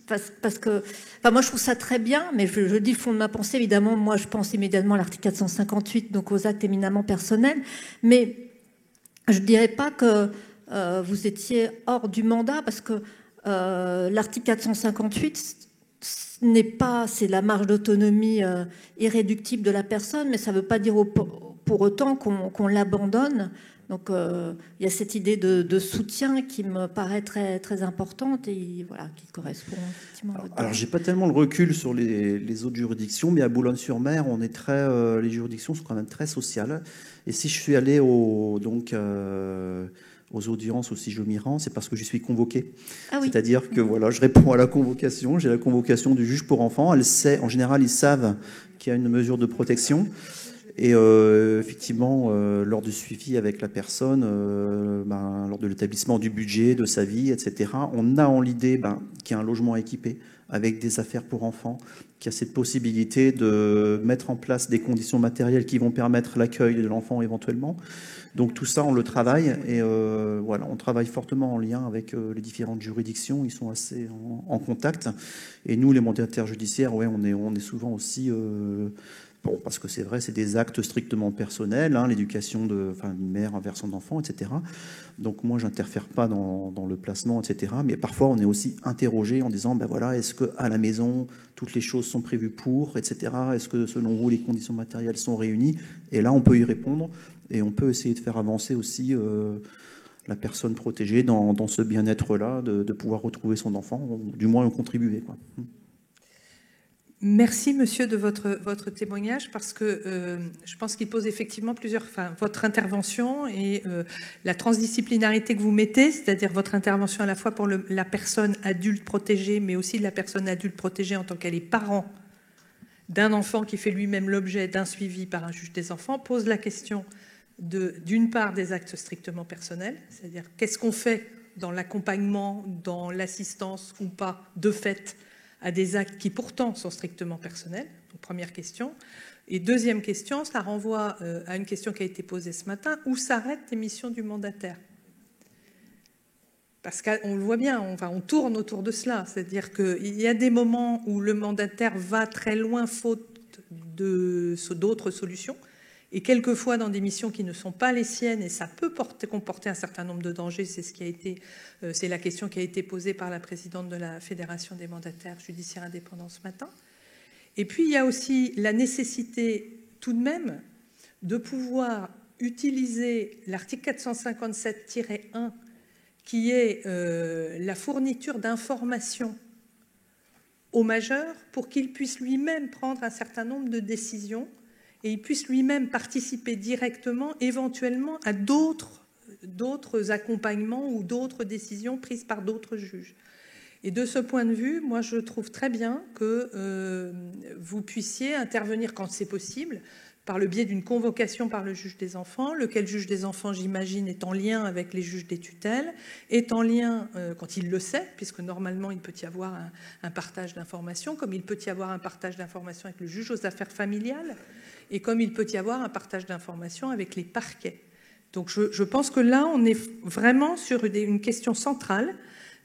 parce que, moi je trouve ça très bien, mais je dis le fond de ma pensée, évidemment, moi je pense immédiatement à l'article 458, donc aux actes éminemment personnels, mais je ne dirais pas que vous étiez hors du mandat, parce que l'article 458 c'est la marge d'autonomie irréductible de la personne, mais ça ne veut pas dire pour autant qu'on l'abandonne. Donc, il y a cette idée de soutien qui me paraît très, très importante et voilà, qui correspond effectivement à votre... Alors, j'ai pas tellement le recul sur les autres juridictions, mais à Boulogne-sur-Mer, on est les juridictions sont quand même très sociales. Et si je suis allé aux audiences au Sigeau-Miran, c'est parce que je suis convoqué. Ah oui. C'est-à-dire que voilà, je réponds à la convocation, j'ai la convocation du juge pour enfants. En général, ils savent qu'il y a une mesure de protection. Et effectivement, lors du suivi avec la personne, lors de l'établissement du budget, de sa vie, etc., on a en l'idée qu'il y a un logement équipé avec des affaires pour enfants, qu'il y a cette possibilité de mettre en place des conditions matérielles qui vont permettre l'accueil de l'enfant éventuellement. Donc tout ça, on le travaille et voilà, on travaille fortement en lien avec les différentes juridictions. Ils sont assez en contact. Et nous, les mandataires judiciaires, ouais, on est souvent aussi... Bon, parce que c'est vrai, c'est des actes strictement personnels, hein, l'éducation d'une mère envers son enfant, etc. Donc moi, j'interfère pas dans le placement, etc. Mais parfois, on est aussi interrogé en disant, voilà, est-ce qu'à la maison, toutes les choses sont prévues pour, etc. Est-ce que, selon vous, les conditions matérielles sont réunies? Et là, on peut y répondre et on peut essayer de faire avancer aussi la personne protégée dans ce bien-être-là, de pouvoir retrouver son enfant, ou du moins contribuer, quoi. Merci, monsieur, de votre témoignage, parce que je pense qu'il pose effectivement votre intervention et la transdisciplinarité que vous mettez, c'est-à-dire votre intervention à la fois pour la personne adulte protégée, mais aussi la personne adulte protégée en tant qu'elle est parent d'un enfant qui fait lui-même l'objet d'un suivi par un juge des enfants, pose la question d'une part des actes strictement personnels, c'est-à-dire qu'est-ce qu'on fait dans l'accompagnement, dans l'assistance ou pas, de fait, à des actes qui pourtant sont strictement personnels. Donc, première question. Et deuxième question, ça renvoie à une question qui a été posée ce matin, où s'arrêtent les missions du mandataire? Parce qu'on le voit bien, on tourne autour de cela. C'est-à-dire qu'il y a des moments où le mandataire va très loin faute d'autres solutions. Et quelquefois dans des missions qui ne sont pas les siennes, et ça peut comporter un certain nombre de dangers, c'est la question qui a été posée par la présidente de la Fédération des mandataires judiciaires indépendants ce matin. Et puis il y a aussi la nécessité tout de même de pouvoir utiliser l'article 457-1, qui est la fourniture d'informations au majeur pour qu'il puisse lui-même prendre un certain nombre de décisions et il puisse lui-même participer directement, éventuellement, à d'autres d'autres accompagnements ou d'autres décisions prises par d'autres juges. Et de ce point de vue, moi, je trouve très bien que vous puissiez intervenir quand c'est possible, par le biais d'une convocation par le juge des enfants, lequel juge des enfants, j'imagine, est en lien avec les juges des tutelles, est en lien, quand il le sait, puisque normalement, il peut y avoir un partage d'informations, comme il peut y avoir un partage d'informations avec le juge aux affaires familiales, et comme il peut y avoir un partage d'informations avec les parquets. Donc je pense que là, on est vraiment sur une question centrale.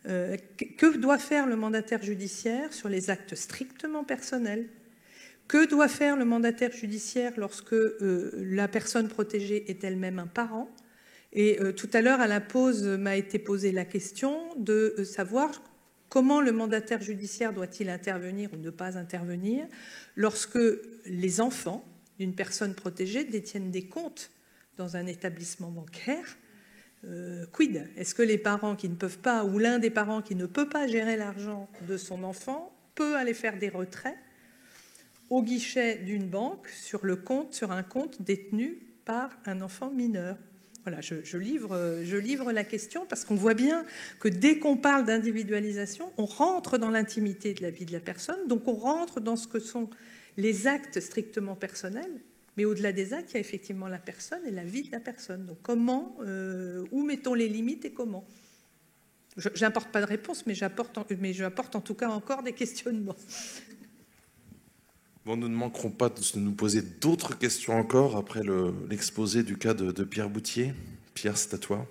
Que doit faire le mandataire judiciaire sur les actes strictement personnels? Que doit faire le mandataire judiciaire lorsque la personne protégée est elle-même un parent? Et tout à l'heure, à la pause, m'a été posée la question de savoir comment le mandataire judiciaire doit-il intervenir ou ne pas intervenir lorsque les enfants d'une personne protégée détiennent des comptes dans un établissement bancaire. Quid? Est-ce que les parents qui ne peuvent pas, ou l'un des parents qui ne peut pas gérer l'argent de son enfant, peut aller faire des retraits au guichet d'une banque sur un compte détenu par un enfant mineur? Voilà, je livre la question parce qu'on voit bien que dès qu'on parle d'individualisation, on rentre dans l'intimité de la vie de la personne, donc on rentre dans ce que sont les actes strictement personnels, mais au-delà des actes, il y a effectivement la personne et la vie de la personne. Donc comment, où mettons les limites et comment? J'apporte pas de réponse, mais j'apporte en tout cas encore des questionnements. Bon, nous ne manquerons pas de nous poser d'autres questions encore après l'exposé du cas de Pierre Boutier. Pierre, c'est à toi.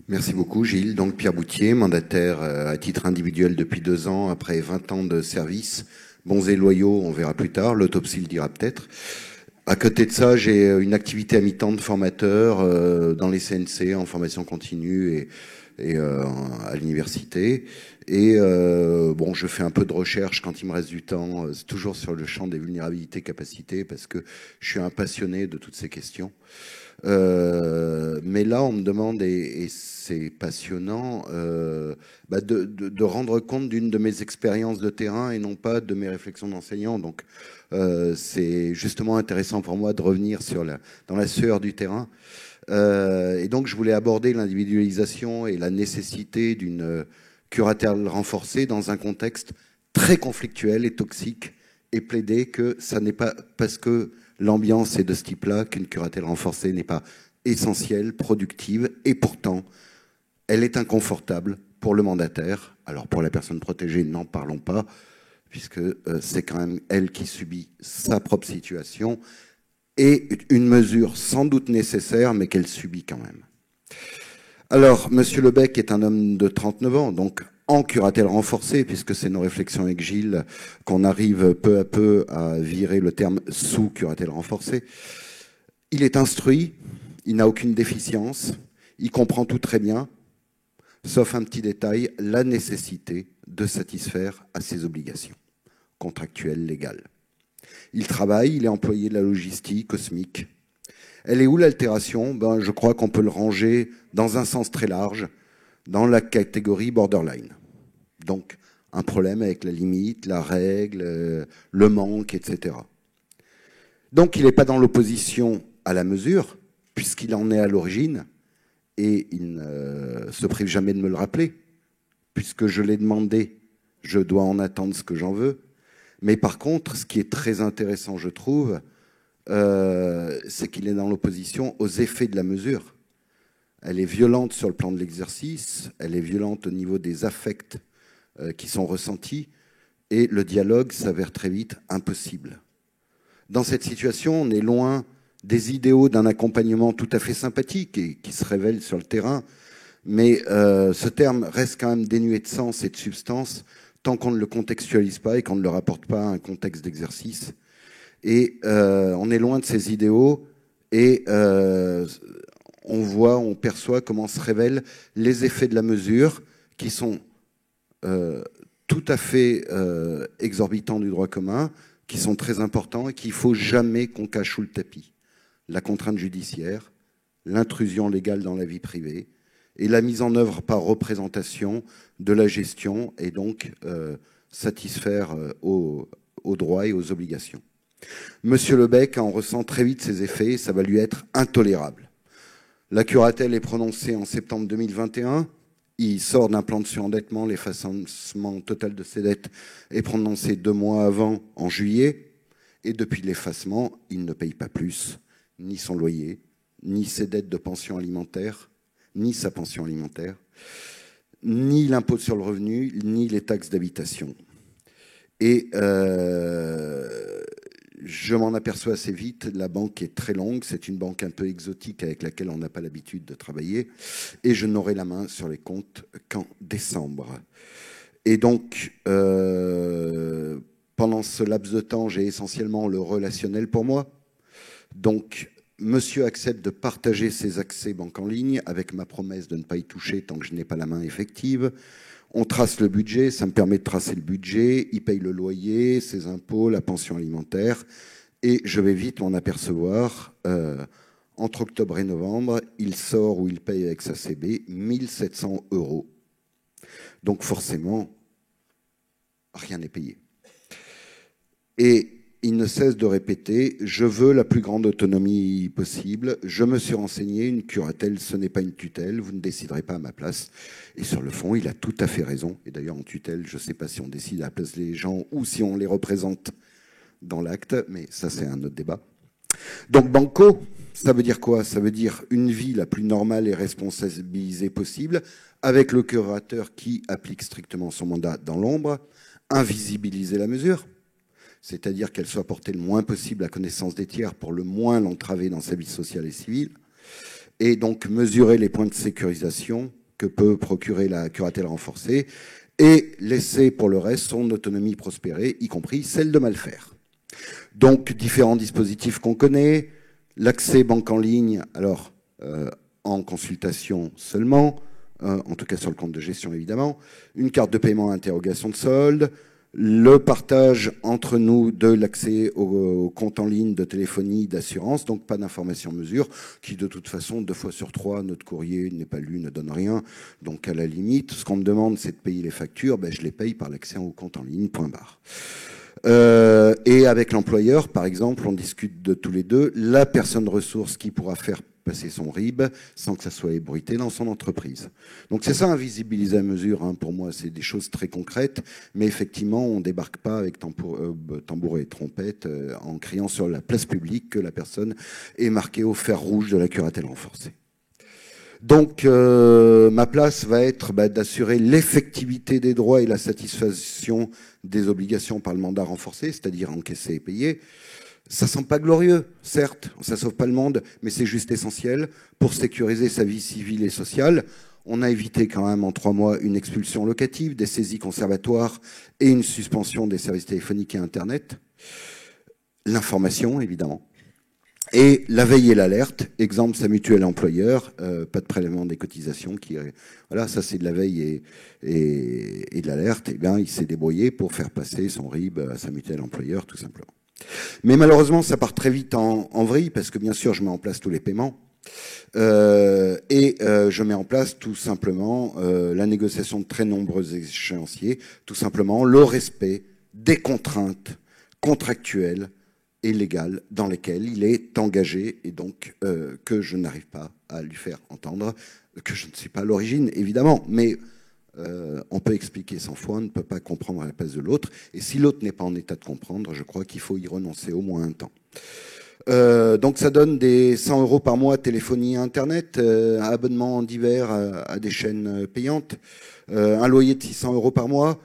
Merci beaucoup, Gilles. Donc, Pierre Boutier, mandataire à titre individuel depuis 2 ans, après 20 ans de service. Bons et loyaux, on verra plus tard. L'autopsie le dira peut-être. À côté de ça, j'ai une activité à mi-temps de formateur dans les CNC, en formation continue et à l'université. Et bon, je fais un peu de recherche quand il me reste du temps, toujours sur le champ des vulnérabilités, capacités, parce que je suis un passionné de toutes ces questions. Mais là, on me demande, et c'est passionnant, de rendre compte d'une de mes expériences de terrain et non pas de mes réflexions d'enseignant. Donc, c'est justement intéressant pour moi de revenir dans la sueur du terrain. Et donc, je voulais aborder l'individualisation et la nécessité d'une curatelle renforcée dans un contexte très conflictuel et toxique, et plaider que ça n'est pas parce que l'ambiance est de ce type-là qu'une curatelle renforcée n'est pas essentielle, productive, et pourtant, elle est inconfortable pour le mandataire. Alors, pour la personne protégée, n'en parlons pas, puisque c'est quand même elle qui subit sa propre situation, et une mesure sans doute nécessaire, mais qu'elle subit quand même. Alors, Monsieur Lebec est un homme de 39 ans, donc en curatelle renforcée, puisque c'est nos réflexions avec Gilles qu'on arrive peu à peu à virer le terme sous curatelle renforcée. Il est instruit, il n'a aucune déficience, il comprend tout très bien, sauf un petit détail, la nécessité de satisfaire à ses obligations contractuelles, légales. Il travaille, il est employé de la logistique, au SMIC. Elle est où l'altération? Je crois qu'on peut le ranger dans un sens très large, dans la catégorie borderline. Donc, un problème avec la limite, la règle, le manque, etc. Donc, il n'est pas dans l'opposition à la mesure, puisqu'il en est à l'origine, et il ne se prive jamais de me le rappeler, puisque je l'ai demandé, je dois en attendre ce que j'en veux. Mais par contre, ce qui est très intéressant, je trouve, c'est qu'il est dans l'opposition aux effets de la mesure. Elle est violente sur le plan de l'exercice, elle est violente au niveau des affects qui sont ressentis, et le dialogue s'avère très vite impossible. Dans cette situation, on est loin des idéaux d'un accompagnement tout à fait sympathique et qui se révèle sur le terrain, mais ce terme reste quand même dénué de sens et de substance tant qu'on ne le contextualise pas et qu'on ne le rapporte pas à un contexte d'exercice. Et on est loin de ces idéaux et on perçoit comment se révèlent les effets de la mesure qui sont tout à fait exorbitants du droit commun, qui sont très importants et qu'il ne faut jamais qu'on cache sous le tapis. La contrainte judiciaire, l'intrusion légale dans la vie privée et la mise en œuvre par représentation de la gestion et donc satisfaire aux droits et aux obligations. Monsieur Lebec en ressent très vite ses effets et ça va lui être intolérable. La curatelle est prononcée en septembre 2021. Il sort d'un plan de surendettement. L'effacement total de ses dettes est prononcé 2 mois avant, en juillet. Et depuis l'effacement, il ne paye pas plus, ni son loyer, ni ses dettes de pension alimentaire, ni sa pension alimentaire, ni l'impôt sur le revenu, ni les taxes d'habitation. Et je m'en aperçois assez vite, la banque est très longue, c'est une banque un peu exotique avec laquelle on n'a pas l'habitude de travailler, et je n'aurai la main sur les comptes qu'en décembre. Et donc, pendant ce laps de temps, j'ai essentiellement le relationnel pour moi. Donc, monsieur accepte de partager ses accès banque en ligne avec ma promesse de ne pas y toucher tant que je n'ai pas la main effective. On trace le budget, ça me permet de tracer le budget, il paye le loyer, ses impôts, la pension alimentaire, et je vais vite m'en apercevoir. Entre octobre et novembre, il sort ou il paye avec sa CB 1 700 €. Donc forcément, rien n'est payé. Et il ne cesse de répéter, je veux la plus grande autonomie possible, je me suis renseigné, une curatelle, ce n'est pas une tutelle, vous ne déciderez pas à ma place. Et sur le fond, il a tout à fait raison. Et d'ailleurs, en tutelle, je ne sais pas si on décide à la place des gens ou si on les représente dans l'acte, mais ça, c'est un autre débat. Donc, banco, ça veut dire quoi? Ça veut dire une vie la plus normale et responsabilisée possible, avec le curateur qui applique strictement son mandat dans l'ombre, invisibiliser la mesure, c'est-à-dire qu'elle soit portée le moins possible à connaissance des tiers pour le moins l'entraver dans sa vie sociale et civile, et donc mesurer les points de sécurisation que peut procurer la curatelle renforcée, et laisser pour le reste son autonomie prospérer, y compris celle de mal faire. Donc différents dispositifs qu'on connaît, l'accès banque en ligne, alors en consultation seulement, en tout cas sur le compte de gestion évidemment, une carte de paiement à interrogation de solde, le partage entre nous de l'accès au compte en ligne de téléphonie, d'assurance, donc pas d'information mesure, qui de toute façon, 2 fois sur 3, notre courrier n'est pas lu, ne donne rien. Donc à la limite, ce qu'on me demande, c'est de payer les factures, ben, je les paye par l'accès au compte en ligne, point barre. Et avec l'employeur, par exemple, on discute de tous les deux, la personne ressource qui pourra faire passer son RIB sans que ça soit ébruité dans son entreprise. Donc c'est ça, invisibiliser à mesure, hein, pour moi, c'est des choses très concrètes, mais effectivement, on ne débarque pas avec tambour et trompette en criant sur la place publique que la personne est marquée au fer rouge de la curatelle renforcée. Donc ma place va être d'assurer l'effectivité des droits et la satisfaction des obligations par le mandat renforcé, c'est-à-dire encaisser et payer. Ça sent pas glorieux, certes, ça sauve pas le monde, mais c'est juste essentiel pour sécuriser sa vie civile et sociale. On a évité quand même en 3 mois une expulsion locative, des saisies conservatoires et une suspension des services téléphoniques et Internet. L'information, évidemment. Et la veille et l'alerte, exemple sa mutuelle employeur, pas de prélèvement des cotisations. Voilà, ça c'est de la veille et de l'alerte. Et bien, il s'est débrouillé pour faire passer son RIB à sa mutuelle employeur, tout simplement. Mais malheureusement, ça part très vite en vrille, parce que bien sûr, je mets en place tous les paiements. Je mets en place tout simplement la négociation de très nombreux échéanciers, tout simplement le respect des contraintes contractuelles et légales dans lesquelles il est engagé, et donc que je n'arrive pas à lui faire entendre, que je ne suis pas à l'origine, évidemment, mais on peut expliquer 100 fois, on ne peut pas comprendre à la place de l'autre, et si l'autre n'est pas en état de comprendre, je crois qu'il faut y renoncer au moins un temps. Donc ça donne des 100 € par mois téléphonie Internet, abonnement divers à des chaînes payantes, un loyer de 600 € par mois,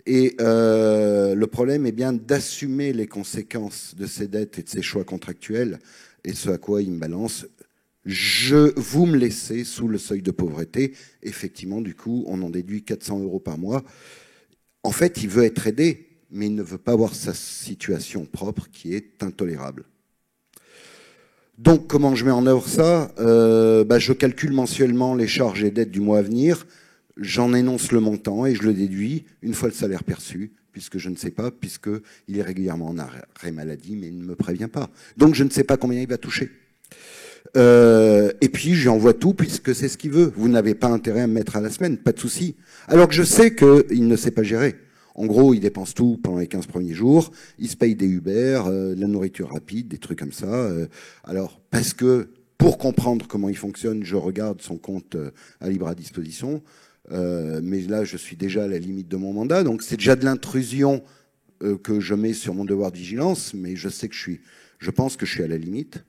et le problème est bien d'assumer les conséquences de ces dettes et de ces choix contractuels, et ce à quoi il me balance. Vous me laissez sous le seuil de pauvreté. Effectivement, du coup, on en déduit 400 € par mois. En fait, il veut être aidé, mais il ne veut pas voir sa situation propre qui est intolérable. Donc, comment je mets en œuvre ça? Je calcule mensuellement les charges et dettes du mois à venir. J'en énonce le montant et je le déduis une fois le salaire perçu, puisque je ne sais pas, puisqu'il est régulièrement en arrêt maladie, mais il ne me prévient pas. Donc, je ne sais pas combien il va toucher. Et puis, je lui envoie tout, puisque c'est ce qu'il veut. Vous n'avez pas intérêt à me mettre à la semaine, pas de souci. Alors que je sais qu'il ne sait pas gérer. En gros, il dépense tout pendant les 15 premiers jours. Il se paye des Uber, de la nourriture rapide, des trucs comme ça. Alors, parce que pour comprendre comment il fonctionne, je regarde son compte à libre à disposition. Mais là, je suis déjà à la limite de mon mandat. Donc, c'est déjà de l'intrusion que je mets sur mon devoir de vigilance. Mais je sais que je pense que je suis à la limite.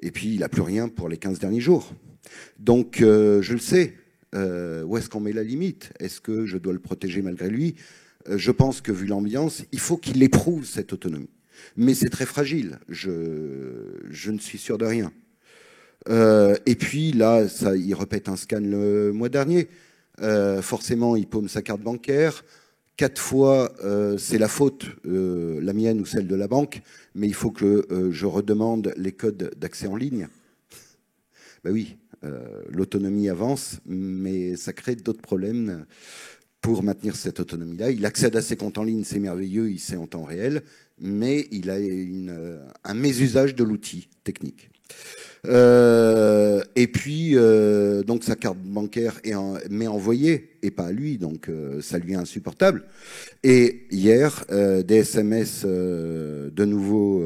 Et puis, il n'a plus rien pour les 15 derniers jours. Donc, je le sais. Où est-ce qu'on met la limite? Est-ce que je dois le protéger malgré lui? Je pense que, vu l'ambiance, il faut qu'il éprouve cette autonomie. Mais c'est très fragile. Je ne suis sûr de rien. Et puis, là, il répète un scan le mois dernier. Forcément, il paume sa carte bancaire. 4 fois, c'est la faute, la mienne ou celle de la banque, mais il faut que je redemande les codes d'accès en ligne. Ben oui, l'autonomie avance, mais ça crée d'autres problèmes pour maintenir cette autonomie-là. Il accède à ses comptes en ligne, c'est merveilleux, il sait en temps réel, mais il a un mésusage de l'outil technique. Et puis, donc sa carte bancaire m'est envoyée, et pas à lui, donc ça lui est insupportable. Et hier, des SMS de nouveau,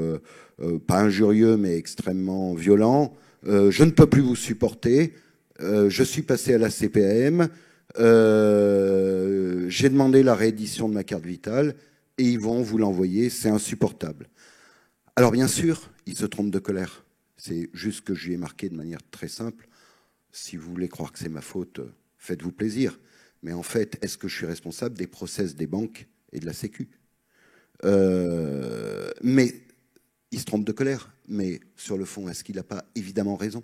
pas injurieux, mais extrêmement violents. Je ne peux plus vous supporter. Je suis passé à la CPAM. J'ai demandé la réédition de ma carte vitale, et ils vont vous l'envoyer. C'est insupportable. Alors bien sûr, il se trompe de colère. C'est juste que je lui ai marqué de manière très simple. Si vous voulez croire que c'est ma faute, faites-vous plaisir. Mais en fait, est-ce que je suis responsable des process des banques et de la Sécu? Mais il se trompe de colère. Mais sur le fond, est-ce qu'il n'a pas évidemment raison?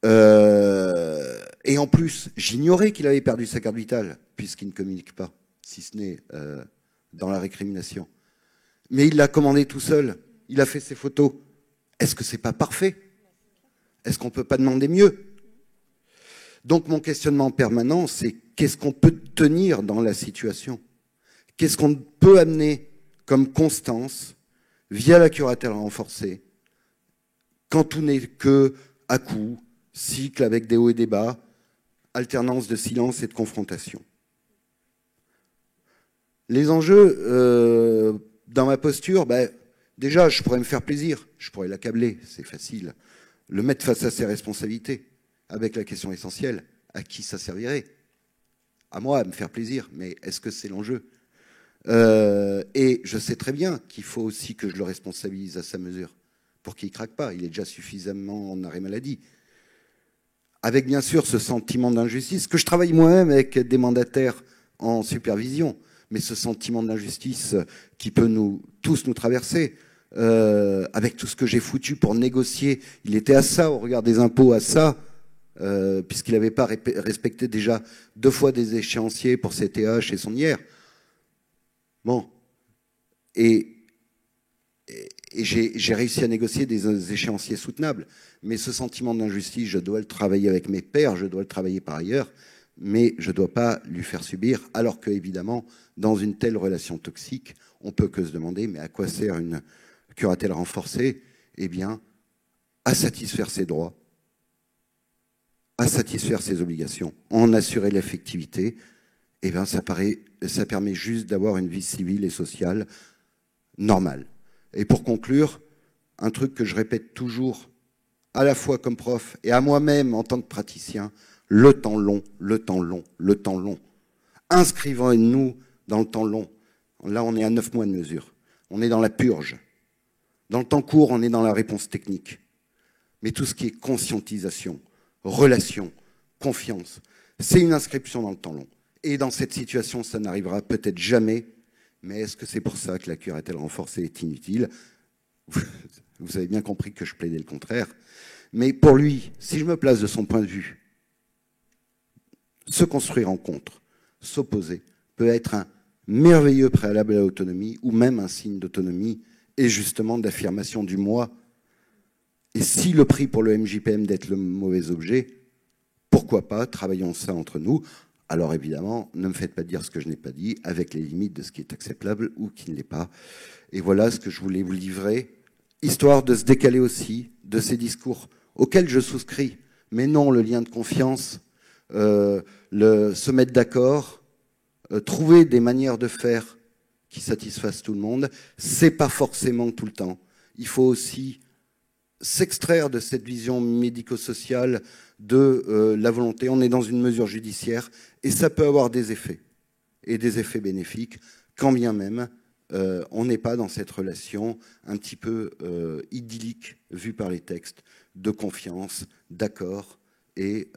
Et en plus, j'ignorais qu'il avait perdu sa carte vitale, puisqu'il ne communique pas, si ce n'est dans la récrimination. Mais il l'a commandé tout seul. Il a fait ses photos. Est-ce que c'est pas parfait? Est-ce qu'on peut pas demander mieux? Donc mon questionnement permanent, c'est qu'est-ce qu'on peut tenir dans la situation? Qu'est-ce qu'on peut amener comme constance via la curatelle renforcée quand tout n'est que à coups, cycle avec des hauts et des bas, alternance de silence et de confrontation? Les enjeux dans ma posture, déjà, je pourrais me faire plaisir, je pourrais l'accabler, c'est facile. Le mettre face à ses responsabilités, avec la question essentielle, à qui ça servirait? À moi, à me faire plaisir, mais est-ce que c'est l'enjeu? Et je sais très bien qu'il faut aussi que je le responsabilise à sa mesure, pour qu'il ne craque pas, il est déjà suffisamment en arrêt maladie. Avec bien sûr ce sentiment d'injustice, que je travaille moi-même avec des mandataires en supervision, mais ce sentiment d'injustice qui peut tous nous traverser, avec tout ce que j'ai foutu pour négocier, il était à ça au regard des impôts, à ça, puisqu'il n'avait pas respecté déjà 2 fois des échéanciers pour ses TH et son IR. Bon, et j'ai réussi à négocier des échéanciers soutenables, mais ce sentiment d'injustice, je dois le travailler avec mes pairs, je dois le travailler par ailleurs, mais je ne dois pas lui faire subir, alors que, évidemment, dans une telle relation toxique, on peut que se demander, mais à quoi sert une curatelle renforcée? Eh bien, à satisfaire ses droits, à satisfaire ses obligations, en assurer l'effectivité, eh bien, ça permet juste d'avoir une vie civile et sociale normale. Et pour conclure, un truc que je répète toujours, à la fois comme prof et à moi-même en tant que praticien, le temps long, le temps long, le temps long. Inscrivons-nous dans le temps long. Là, on est à 9 mois de mesure. On est dans la purge. Dans le temps court, on est dans la réponse technique. Mais tout ce qui est conscientisation, relation, confiance, c'est une inscription dans le temps long. Et dans cette situation, ça n'arrivera peut-être jamais. Mais est-ce que c'est pour ça que la curatelle renforcée est inutile? Vous avez bien compris que je plaidais le contraire. Mais pour lui, si je me place de son point de vue, se construire en contre, s'opposer, peut être un merveilleux préalable à l'autonomie ou même un signe d'autonomie et justement d'affirmation du moi. Et si le prix pour le MJPM d'être le mauvais objet, pourquoi pas, travaillons ça entre nous. Alors évidemment, ne me faites pas dire ce que je n'ai pas dit, avec les limites de ce qui est acceptable ou qui ne l'est pas. Et voilà ce que je voulais vous livrer, histoire de se décaler aussi de ces discours auxquels je souscris. Mais non, le lien de confiance, se mettre d'accord, trouver des manières de faire qui satisfassent tout le monde, c'est pas forcément tout le temps. Il faut aussi s'extraire de cette vision médico-sociale de la volonté. On est dans une mesure judiciaire et ça peut avoir des effets, et des effets bénéfiques, quand bien même on n'est pas dans cette relation un petit peu idyllique vue par les textes, de confiance, d'accord et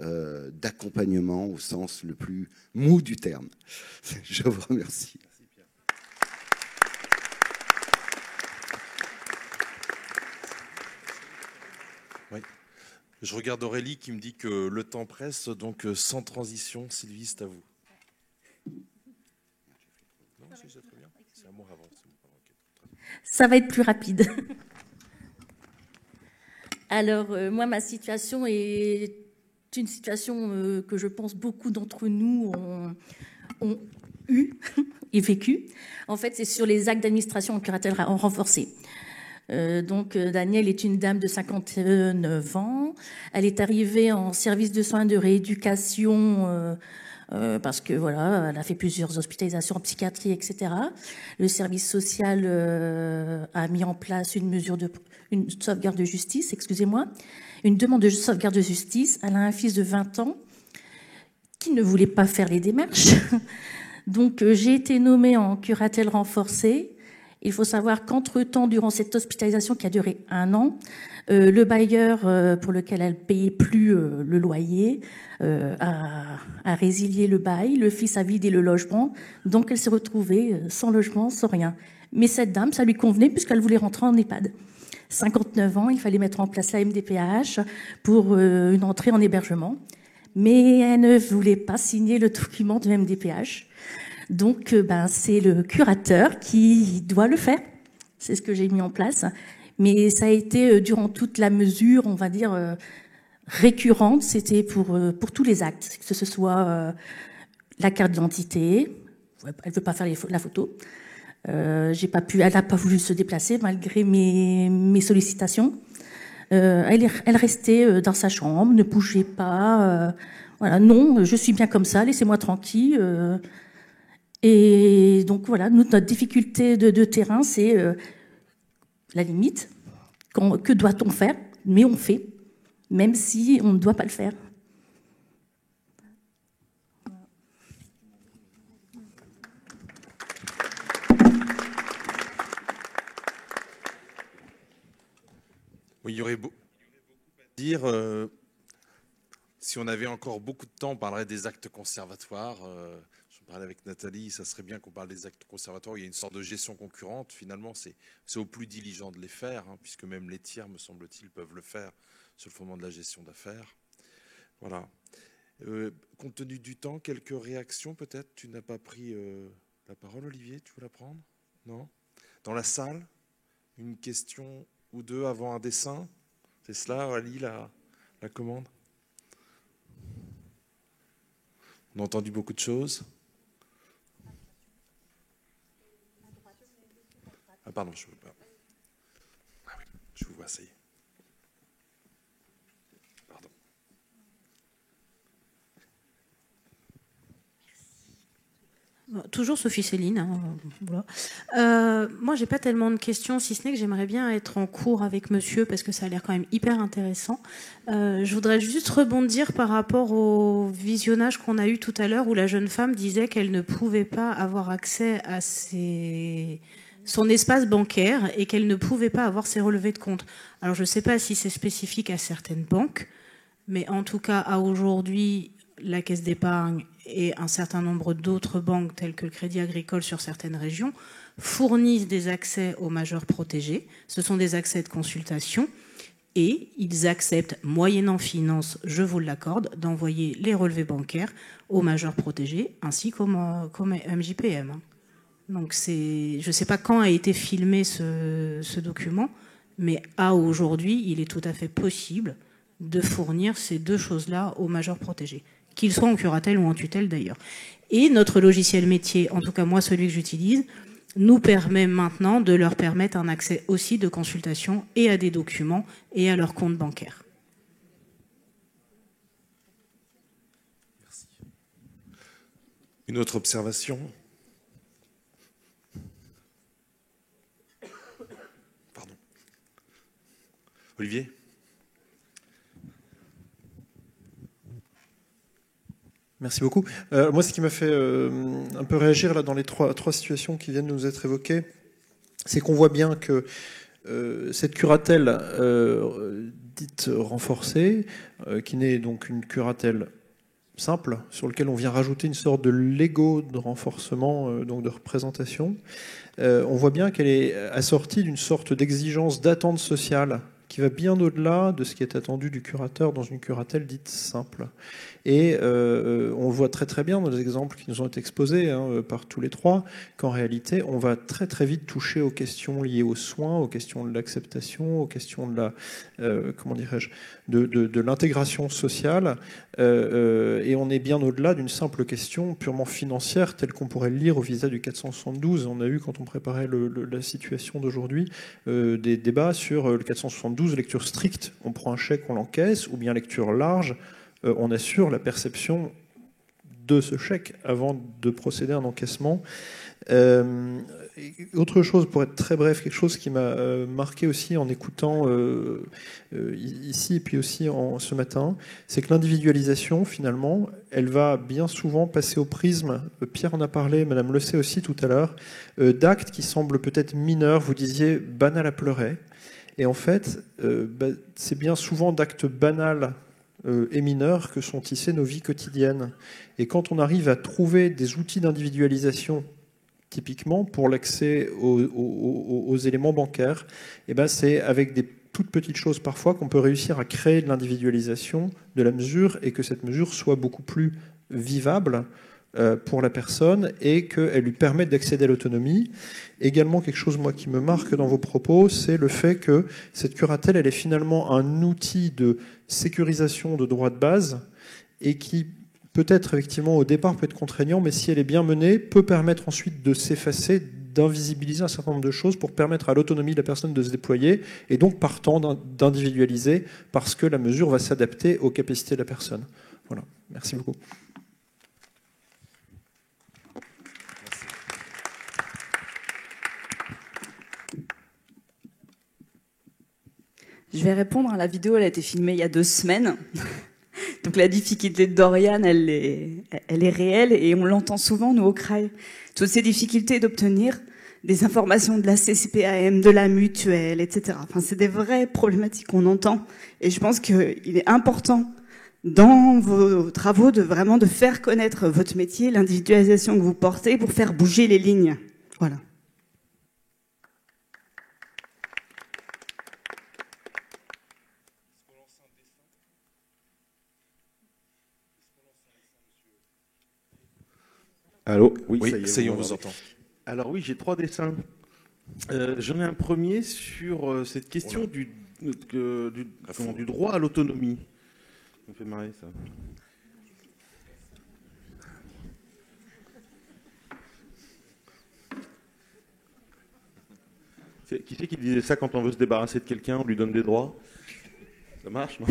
d'accompagnement au sens le plus mou du terme. Je vous remercie. Oui. Je regarde Aurélie qui me dit que le temps presse, donc sans transition, Sylvie, c'est à vous. Non, c'est très bien. C'est à moi avant. Ça va être plus rapide. Alors, moi, ma situation est une situation que je pense beaucoup d'entre nous ont eu et vécu. En fait, c'est sur les actes d'administration en curatelle renforcée. Donc, Danielle est une dame de 59 ans. Elle est arrivée en service de soins de rééducation parce que voilà, elle a fait plusieurs hospitalisations en psychiatrie, etc. Le service social a mis en place une sauvegarde de justice, excusez-moi, une demande de sauvegarde de justice. Elle a un fils de 20 ans qui ne voulait pas faire les démarches. Donc, j'ai été nommée en curatelle renforcée. Il faut savoir qu'entre-temps, durant cette hospitalisation qui a duré 1 an, le bailleur pour lequel elle ne payait plus le loyer a résilié le bail. Le fils a vidé le logement. Donc, elle s'est retrouvée sans logement, sans rien. Mais cette dame, ça lui convenait puisqu'elle voulait rentrer en EHPAD. 59 ans, il fallait mettre en place la MDPH pour une entrée en hébergement. Mais elle ne voulait pas signer le document de MDPH. Donc, c'est le curateur qui doit le faire. C'est ce que j'ai mis en place. Mais ça a été, durant toute la mesure, on va dire, récurrente. C'était pour tous les actes, que ce soit la carte d'identité. Elle ne veut pas faire la photo. Elle n'a pas voulu se déplacer malgré mes sollicitations. Elle restait dans sa chambre, ne bougeait pas. Voilà, non, je suis bien comme ça, laissez-moi tranquille. Et donc voilà, notre difficulté de terrain, c'est la limite. Que doit-on faire? Mais on fait, même si on ne doit pas le faire. Oui, il y aurait beaucoup à dire. Si on avait encore beaucoup de temps, on parlerait des actes conservatoires. Je parlais avec Nathalie, ça serait bien qu'on parle des actes conservatoires. Il y a une sorte de gestion concurrente. Finalement, c'est aux plus diligents de les faire, hein, puisque même les tiers, me semble-t-il, peuvent le faire sur le fondement de la gestion d'affaires. Voilà. Compte tenu du temps, quelques réactions peut-être. Tu n'as pas pris la parole, Olivier, tu veux la prendre? Non? Dans la salle, une question ou deux avant un dessin? C'est cela, Ali, la commande? On a entendu beaucoup de choses. Ah pardon, je ne veux pas. Ah oui, je vous vois, ça y est. Pardon. Toujours Sophie Céline. Hein, voilà. Moi, j'ai pas tellement de questions, si ce n'est que j'aimerais bien être en cours avec monsieur, parce que ça a l'air quand même hyper intéressant. Je voudrais juste rebondir par rapport au visionnage qu'on a eu tout à l'heure, où la jeune femme disait qu'elle ne pouvait pas avoir accès à son espace bancaire et qu'elle ne pouvait pas avoir ses relevés de compte. Alors, je ne sais pas si c'est spécifique à certaines banques, mais en tout cas, à aujourd'hui, la Caisse d'épargne et un certain nombre d'autres banques, telles que le Crédit Agricole sur certaines régions, fournissent des accès aux majeurs protégés. Ce sont des accès de consultation et ils acceptent, moyennant finance, je vous l'accorde, d'envoyer les relevés bancaires aux majeurs protégés ainsi qu'au MJPM. Donc je ne sais pas quand a été filmé ce document, mais à aujourd'hui, il est tout à fait possible de fournir ces deux choses-là aux majeurs protégés, qu'ils soient en curatelle ou en tutelle d'ailleurs. Et notre logiciel métier, en tout cas moi celui que j'utilise, nous permet maintenant de leur permettre un accès aussi de consultation et à des documents et à leur compte bancaire. Merci. Une autre observation? Pardon. Olivier ? Merci beaucoup. Moi, ce qui m'a fait un peu réagir là, dans les trois situations qui viennent de nous être évoquées, c'est qu'on voit bien que cette curatelle dite renforcée, qui n'est donc une curatelle simple, sur lequel on vient rajouter une sorte de Lego de renforcement, donc de représentation, on voit bien qu'elle est assortie d'une sorte d'exigence d'attente sociale qui va bien au-delà de ce qui est attendu du curateur dans une curatelle dite simple. Et on le voit très très bien dans les exemples qui nous ont été exposés par tous les trois, qu'en réalité, on va très très vite toucher aux questions liées aux soins, aux questions de l'acceptation, aux questions de la, comment dirais-je, de l'intégration sociale, et on est bien au-delà d'une simple question purement financière telle qu'on pourrait le lire au visa du 472. On a eu, quand on préparait la situation d'aujourd'hui, des débats sur le 472, lecture stricte, on prend un chèque, on l'encaisse, ou bien lecture large, on assure la perception de ce chèque avant de procéder à un encaissement. Autre chose, pour être très bref, quelque chose qui m'a marqué aussi en écoutant ici et puis aussi ce matin, c'est que l'individualisation, finalement, elle va bien souvent passer au prisme, Pierre en a parlé, Madame le sait aussi tout à l'heure, d'actes qui semblent peut-être mineurs, vous disiez banal à pleurer, et en fait, c'est bien souvent d'actes banals et mineurs que sont tissées nos vies quotidiennes. Et quand on arrive à trouver des outils d'individualisation, typiquement pour l'accès aux éléments bancaires, et ben c'est avec des toutes petites choses parfois qu'on peut réussir à créer de l'individualisation de la mesure et que cette mesure soit beaucoup plus vivable pour la personne et qu'elle lui permette d'accéder à l'autonomie. Également, quelque chose moi qui me marque dans vos propos, c'est le fait que cette curatelle, elle est finalement un outil de sécurisation de droits de base et qui peut-être effectivement au départ peut être contraignant, mais si elle est bien menée, peut permettre ensuite de s'effacer, d'invisibiliser un certain nombre de choses pour permettre à l'autonomie de la personne de se déployer et donc partant d'individualiser parce que la mesure va s'adapter aux capacités de la personne. Voilà, merci beaucoup. Je vais répondre à la vidéo, elle a été filmée il y a 2 semaines. Donc la difficulté de Dorian, elle est réelle et on l'entend souvent, nous, au CRAI. Toutes ces difficultés d'obtenir des informations de la CCPAM, de la mutuelle, etc. Enfin, c'est des vraies problématiques qu'on entend. Et je pense qu'il est important, dans vos travaux, de vraiment de faire connaître votre métier, l'individualisation que vous portez pour faire bouger les lignes. Voilà. Allô ? Oui, ça y est, on vous entend. Alors oui, j'ai 3 dessins. J'en ai un premier sur cette question du droit à l'autonomie. Ça me fait marrer, ça. Qui c'est qui disait ça quand on veut se débarrasser de quelqu'un, on lui donne des droits? Ça marche, non?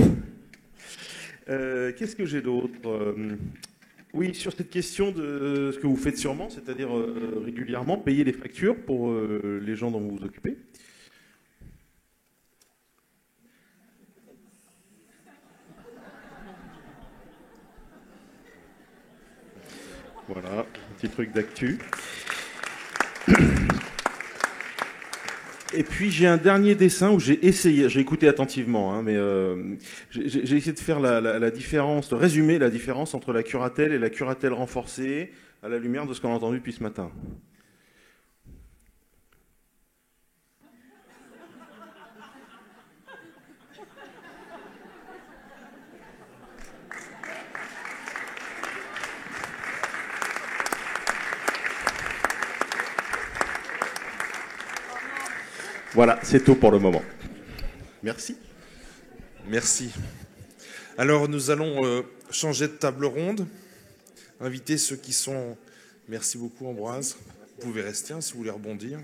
Qu'est-ce que j'ai d'autre? Oui, sur cette question de ce que vous faites sûrement, c'est-à-dire régulièrement payer les factures pour les gens dont vous vous occupez. Voilà, petit truc d'actu. Et puis j'ai un dernier dessin où j'ai essayé, j'ai écouté attentivement, mais j'ai essayé de faire la différence, de résumer la différence entre la curatelle et la curatelle renforcée à la lumière de ce qu'on a entendu depuis ce matin. Voilà, c'est tout pour le moment. Merci. Merci. Alors, nous allons changer de table ronde. Inviter ceux qui sont... Merci beaucoup, Ambroise. Vous pouvez rester si vous voulez rebondir.